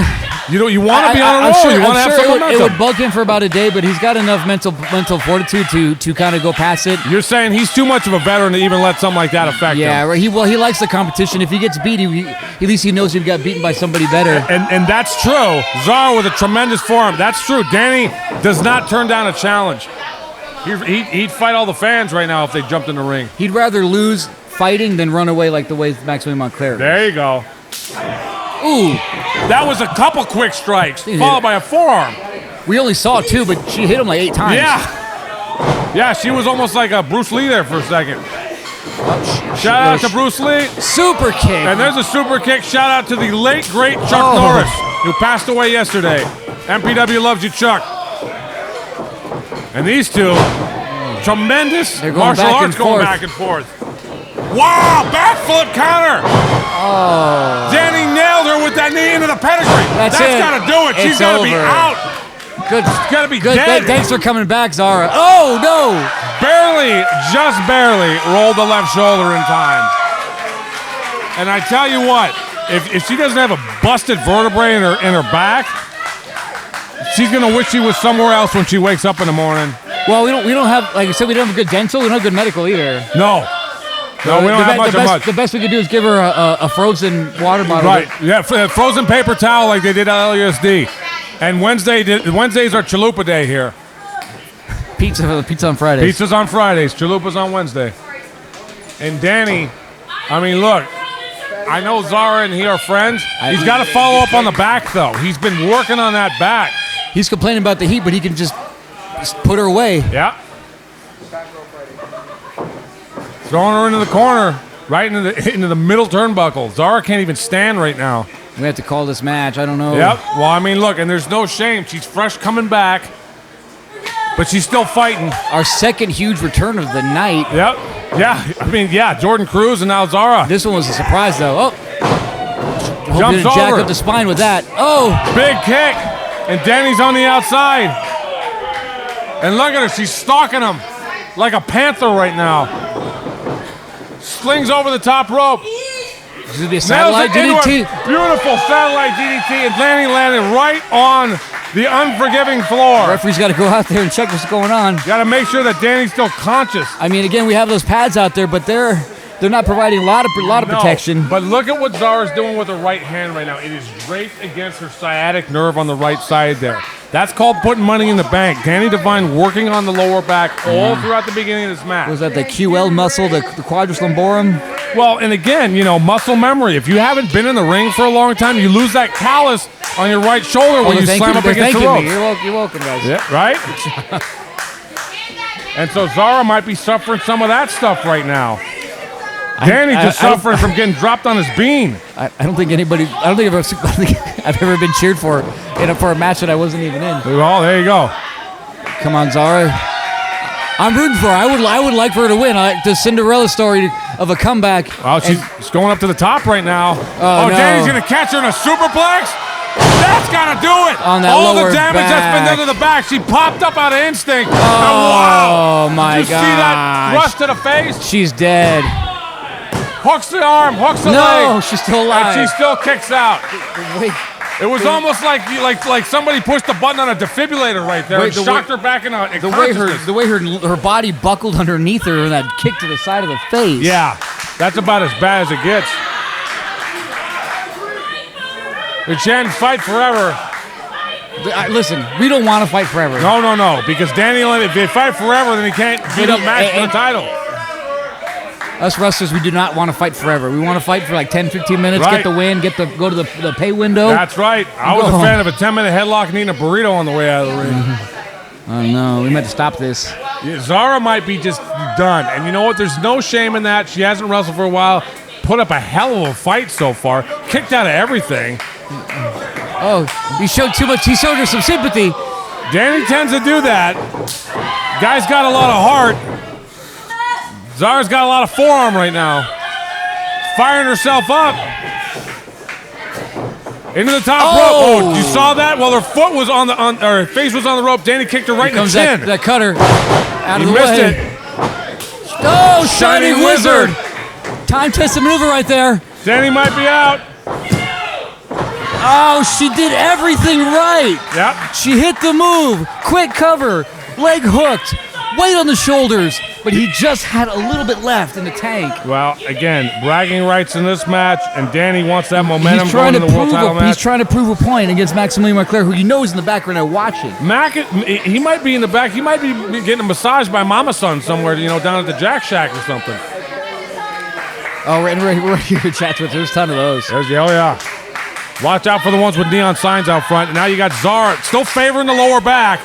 you want to be on a roll. Sure, you want to have some momentum. It would bug him for about a day, but he's got enough mental fortitude to kind of go past it. You're saying he's too much of a veteran to even let something like that affect him. Yeah, right. He likes the competition. If he gets beat, at least he knows he got beaten by somebody better. And that's true. Zara with a tremendous forearm. That's true. Danny does not turn down a challenge. He'd fight all the fans right now if they jumped in the ring. He'd rather lose fighting than run away like the way Maximilian Montclair. There you go. Ooh. That was a couple quick strikes, followed by a forearm. We only saw 2, but she hit him like 8 times. Yeah, she was almost like a Bruce Lee there for a second. Shout out to Bruce Lee. Super kick. And there's a super kick. Shout out to the late, great Chuck Norris, who passed away yesterday. MPW loves you, Chuck. And these two, tremendous martial arts going back and forth. Wow, back foot counter. Oh. Danny nailed her with that knee into the pedigree. That's got to do it. She's got to be out. Good. She's got to be dead. Thanks for coming back, Zara. Oh, no. Just barely rolled the left shoulder in time. And I tell you what, if she doesn't have a busted vertebrae in her back, she's gonna wish she was somewhere else when she wakes up in the morning. Well, we don't have, like I said, we don't have good dental. We don't have good medical either. No, we don't have much. The best we could do is give her a frozen water bottle. Right? Yeah, frozen paper towel like they did at LUSD. And Wednesdays are Chalupa Day here. Pizza on Fridays. Pizza's on Fridays. Chalupa's on Wednesday. And Danny, I mean, look. I know Zara and he are friends. He's got to follow up on the back, though. He's been working on that back. He's complaining about the heat, but he can just put her away. Yeah. Throwing her into the corner, right into the middle turnbuckle. Zara can't even stand right now. We have to call this match. I don't know. Yep. Well, I mean, look, and there's no shame. She's fresh coming back, but she's still fighting. Our second huge return of the night. Yep. Yeah. I mean, yeah, Jordan Cruz and now Zara. This one was a surprise, though. Jumps over. Jack up the spine with that. Oh. Big kick. And Danny's on the outside. And look at her. She's stalking him like a panther right now. Slings over the top rope. This is a satellite DDT. Beautiful satellite DDT. And Danny landed right on the unforgiving floor. The referee's got to go out there and check what's going on. Got to make sure that Danny's still conscious. I mean, again, we have those pads out there, but they're not providing a lot of protection. But look at what Zara's doing with her right hand right now. It is draped against her sciatic nerve on the right side there. That's called putting money in the bank. Danny Devine working on the lower back all throughout the beginning of this match. Was that the QL muscle, the quadris lumborum? Well, and again, muscle memory. If you haven't been in the ring for a long time, you lose that callus on your right shoulder when you slam up against the ropes. You're welcome, guys. Yeah, right? And so Zara might be suffering some of that stuff right now. Danny's just suffering from getting dropped on his bean. I don't think I've ever been cheered for a match that I wasn't even in. Well, there you go. Come on, Zara. I'm rooting for her. I would like for her to win. The Cinderella story of a comeback. Well, she's going up to the top right now. Oh, no. Danny's going to catch her in a superplex. That's got to do it. On that all lower the damage back. that's been done to the back. She popped up out of instinct. Oh, wow. My God. Did you see that thrust to the face? She's dead. Hooks the arm, hooks the leg. No, she's still alive. And she still kicks out. It was almost like somebody pushed the button on a defibrillator right there and shocked her back in consciousness. The way her body buckled underneath her and that kick to the side of the face. Yeah, that's about as bad as it gets. The Chen fight forever. Listen, we don't want to fight forever. No, because Danny, if they fight forever, then he can't beat up Max for the title. Us wrestlers, we do not want to fight forever. We want to fight for like 10, 15 minutes, right. Get the win, go to the pay window. That's right. I was a fan of a 10-minute headlock and eating a burrito on the way out of the ring. Oh, no. We meant to stop this. Yeah, Zara might be just done. And you know what? There's no shame in that. She hasn't wrestled for a while. Put up a hell of a fight so far. Kicked out of everything. Oh, he showed too much. He showed her some sympathy. Danny tends to do that. Guy's got a lot of heart. Zara's got a lot of forearm right now. Firing herself up. Into the top rope. Oh, you saw that? Well, her foot was on her face was on the rope. Danny kicked her right in the chin. That cutter out of the way. Missed it. Oh, Shining Wizard. Time-tested maneuver right there. Danny might be out. Oh, she did everything right. Yep. She hit the move. Quick cover. Leg hooked. Weight on the shoulders. But he just had a little bit left in the tank. Well, again, bragging rights in this match, and Danny wants that momentum going to the world title match. He's trying to prove a point against Maximilian Marclair, who you know is in the background there watching. He might be in the back. He might be getting a massage by Mama Son somewhere, down at the Jack Shack or something. Oh, we're right here in Chatsworth. There's a ton of those. Oh, yeah. Watch out for the ones with neon signs out front. And now you got Zara still favoring the lower back.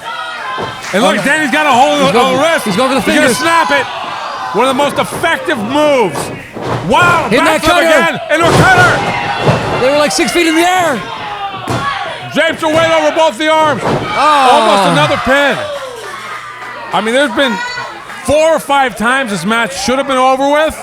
And look, Danny's got a hold of the wrist. He's going for the fingers. He's going to snap it. One of the most effective moves. Wow, backflip again. And a cutter. They were like 6 feet in the air. Drapes her weight over both the arms. Almost another pin. I mean, there's been 4 or 5 times this match should have been over with,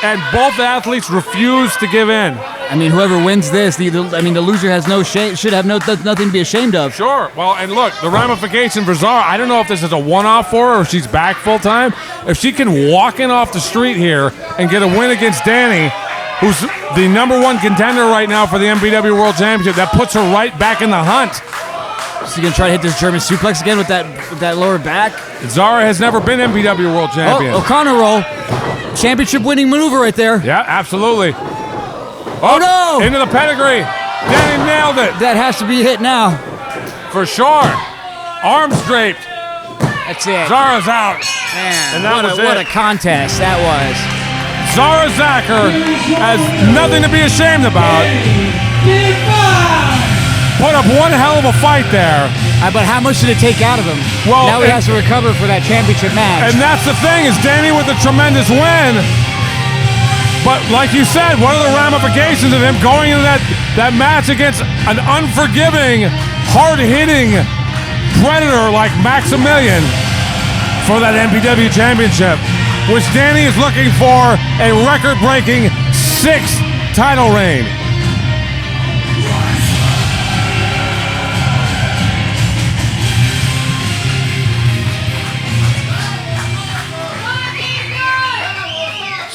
and both athletes refused to give in. I mean, whoever wins this, the loser has no shame, should have nothing to be ashamed of. Sure. Well, and look, the ramification for Zara, I don't know if this is a one-off for her or if she's back full-time. If she can walk in off the street here and get a win against Danny, who's the #1 contender right now for the MPW World Championship, that puts her right back in the hunt. Is she going to try to hit this German suplex again with that lower back? Zara has never been MPW World Champion. Oh, O'Connor roll. Championship-winning maneuver right there. Yeah, absolutely. Oh, no! Into the pedigree. Danny nailed it. That has to be hit now. For sure. Arms draped. That's it. Zara's out. Man, what a contest that was. Zara Zacher has nothing to be ashamed about. Put up one hell of a fight there. But how much did it take out of him? Well, now he has to recover for that championship match. And that's the thing, is Danny with a tremendous win. But like you said, what are the ramifications of him going into that match against an unforgiving, hard-hitting predator like Maximilian for that MPW championship, which Danny is looking for a record-breaking 6th title reign.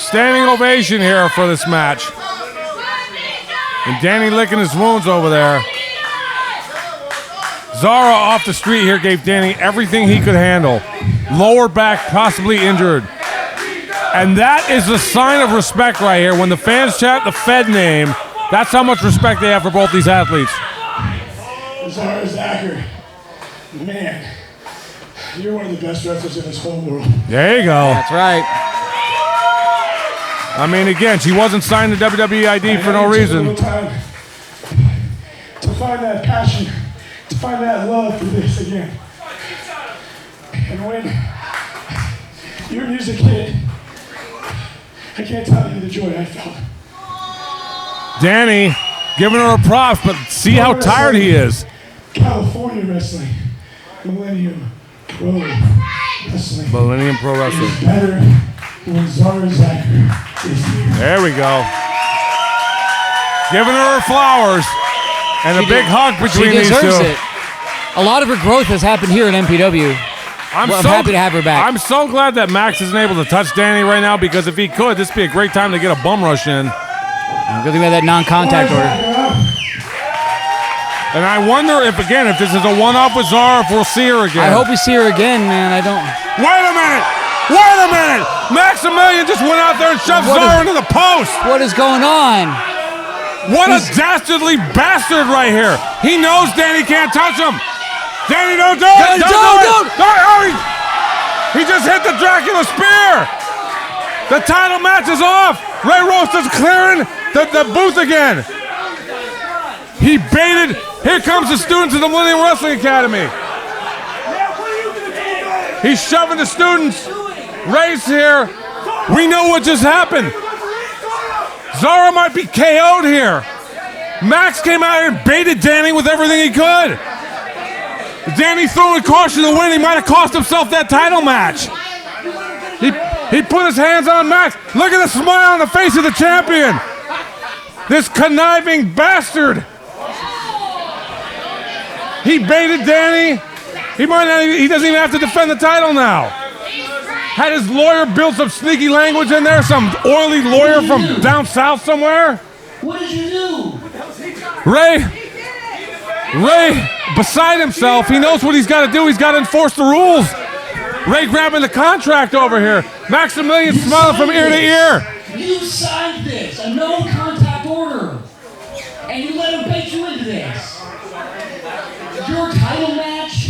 Standing ovation here for this match. And Danny licking his wounds over there. Zara off the street here gave Danny everything he could handle. Lower back possibly injured. And that is a sign of respect right here. When the fans chant the Fed name, that's how much respect they have for both these athletes. Zara Zacher, man, you're one of the best wrestlers in this whole world. There you go. That's right. I mean, again, she wasn't signed to WWE ID for no reason. To find that passion, to find that love for this again. And when you're a music kid, I can't tell you the joy I felt. Danny giving her a props, but see how tired he is. California wrestling, Millennium Pro Wrestling. Millennium Pro Wrestling. It's better when Zara Zacher is here. There we go. Giving her flowers and a big hug between these two. It. A lot of her growth has happened here in MPW. I'm happy to have her back. I'm so glad that Max isn't able to touch Danny right now, because if he could, this would be a great time to get a bum rush in. Good thing we had that non-contact order. And I wonder if this is a one-off with Zara, if we'll see her again. I hope we see her again, man. I don't. Wait a minute! Wait a minute! Maximilian just went out there and shoved Zara into the post! What is going on? What a dastardly bastard right here! He knows Danny can't touch him! Danny, don't do it! Don't! He just hit the Dracula spear! The title match is off! Ray Rosa's clearing the booth again! He baited... Here comes the students of the Millennium Wrestling Academy! He's shoving the students! Ray's here! We know what just happened! Zara might be KO'd here! Max came out here and baited Danny with everything he could! Danny throwing caution to win, he might have cost himself that title match! He put his hands on Max! Look at the smile on the face of the champion! This conniving bastard! He baited Danny. He doesn't even have to defend the title now. Had his lawyer build some sneaky language in there, some oily lawyer from down south somewhere. What did you do? Ray, beside himself, he knows what he's got to do. He's got to enforce the rules. Ray grabbing the contract over here. Maximilian smiling from ear to ear. You signed this, a no-contact order, and you let him bait you into this. Your title match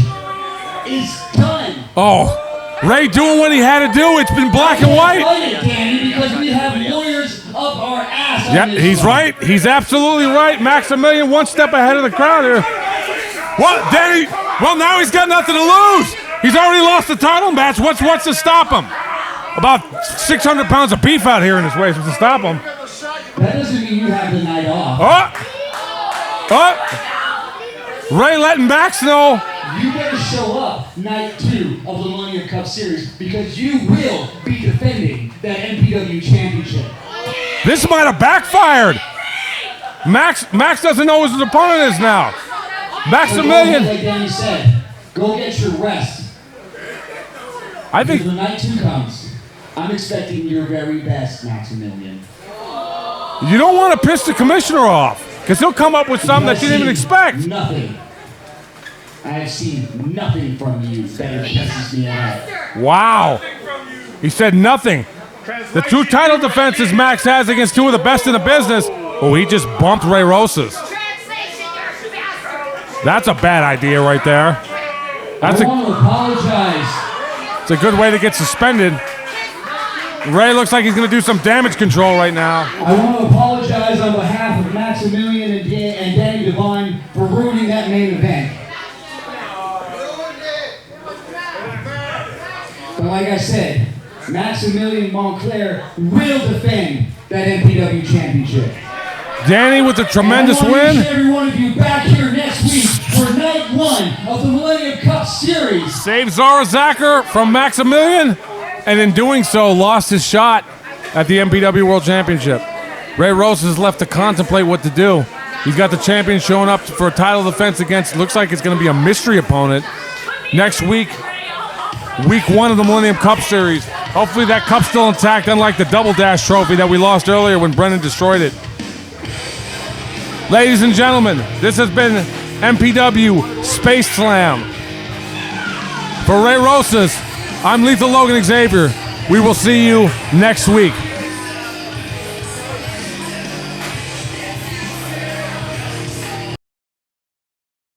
is done. Oh, Ray doing what he had to do. It's been black and white. Danny, because we have lawyers up our ass. Yeah, he's right. He's absolutely right. Maximilian one step ahead of the crowd here. What, Danny? Well, now he's got nothing to lose. He's already lost the title match. What's to stop him? About 600 pounds of beef out here in his waist. What's to stop him? That doesn't mean you have the night off. Ray letting Max know. You better show up night 2 of the Millennium Cup Series because you will be defending that MPW championship. This might have backfired. Max doesn't know who his opponent is now. Maximilian. Like Danny said, go get your rest. I think when night 2 comes, I'm expecting your very best, Maximilian. You don't want to piss the commissioner off because he'll come up with something that you didn't even expect. Nothing. I have seen nothing from you that pisses me off. Wow. He said nothing. The 2 title defenses Max has against 2 of the best in the business. Oh, he just bumped Ray Rosas. That's a bad idea right there. I want to apologize. It's a good way to get suspended. Ray looks like he's going to do some damage control right now. I want to apologize on behalf of Maximilian and Danny Devine for ruining that main event. But like I said, Maximilian Montclair will defend that MPW championship. Danny with a tremendous win. Every one of you back here next week for night 1 of the Millennium Cup Series. Saved Zara Zacher from Maximilian, and in doing so, lost his shot at the MPW World Championship. Ray Rosas is left to contemplate what to do. He's got the champion showing up for a title defense against, looks like it's going to be a mystery opponent. Next week, week 1 of the Millennium Cup Series. Hopefully that cup's still intact, unlike the Double Dash trophy that we lost earlier when Brennan destroyed it. Ladies and gentlemen, this has been MPW Space Slam. For Ray Rosas, I'm Lethal Logan Xavier. We will see you next week.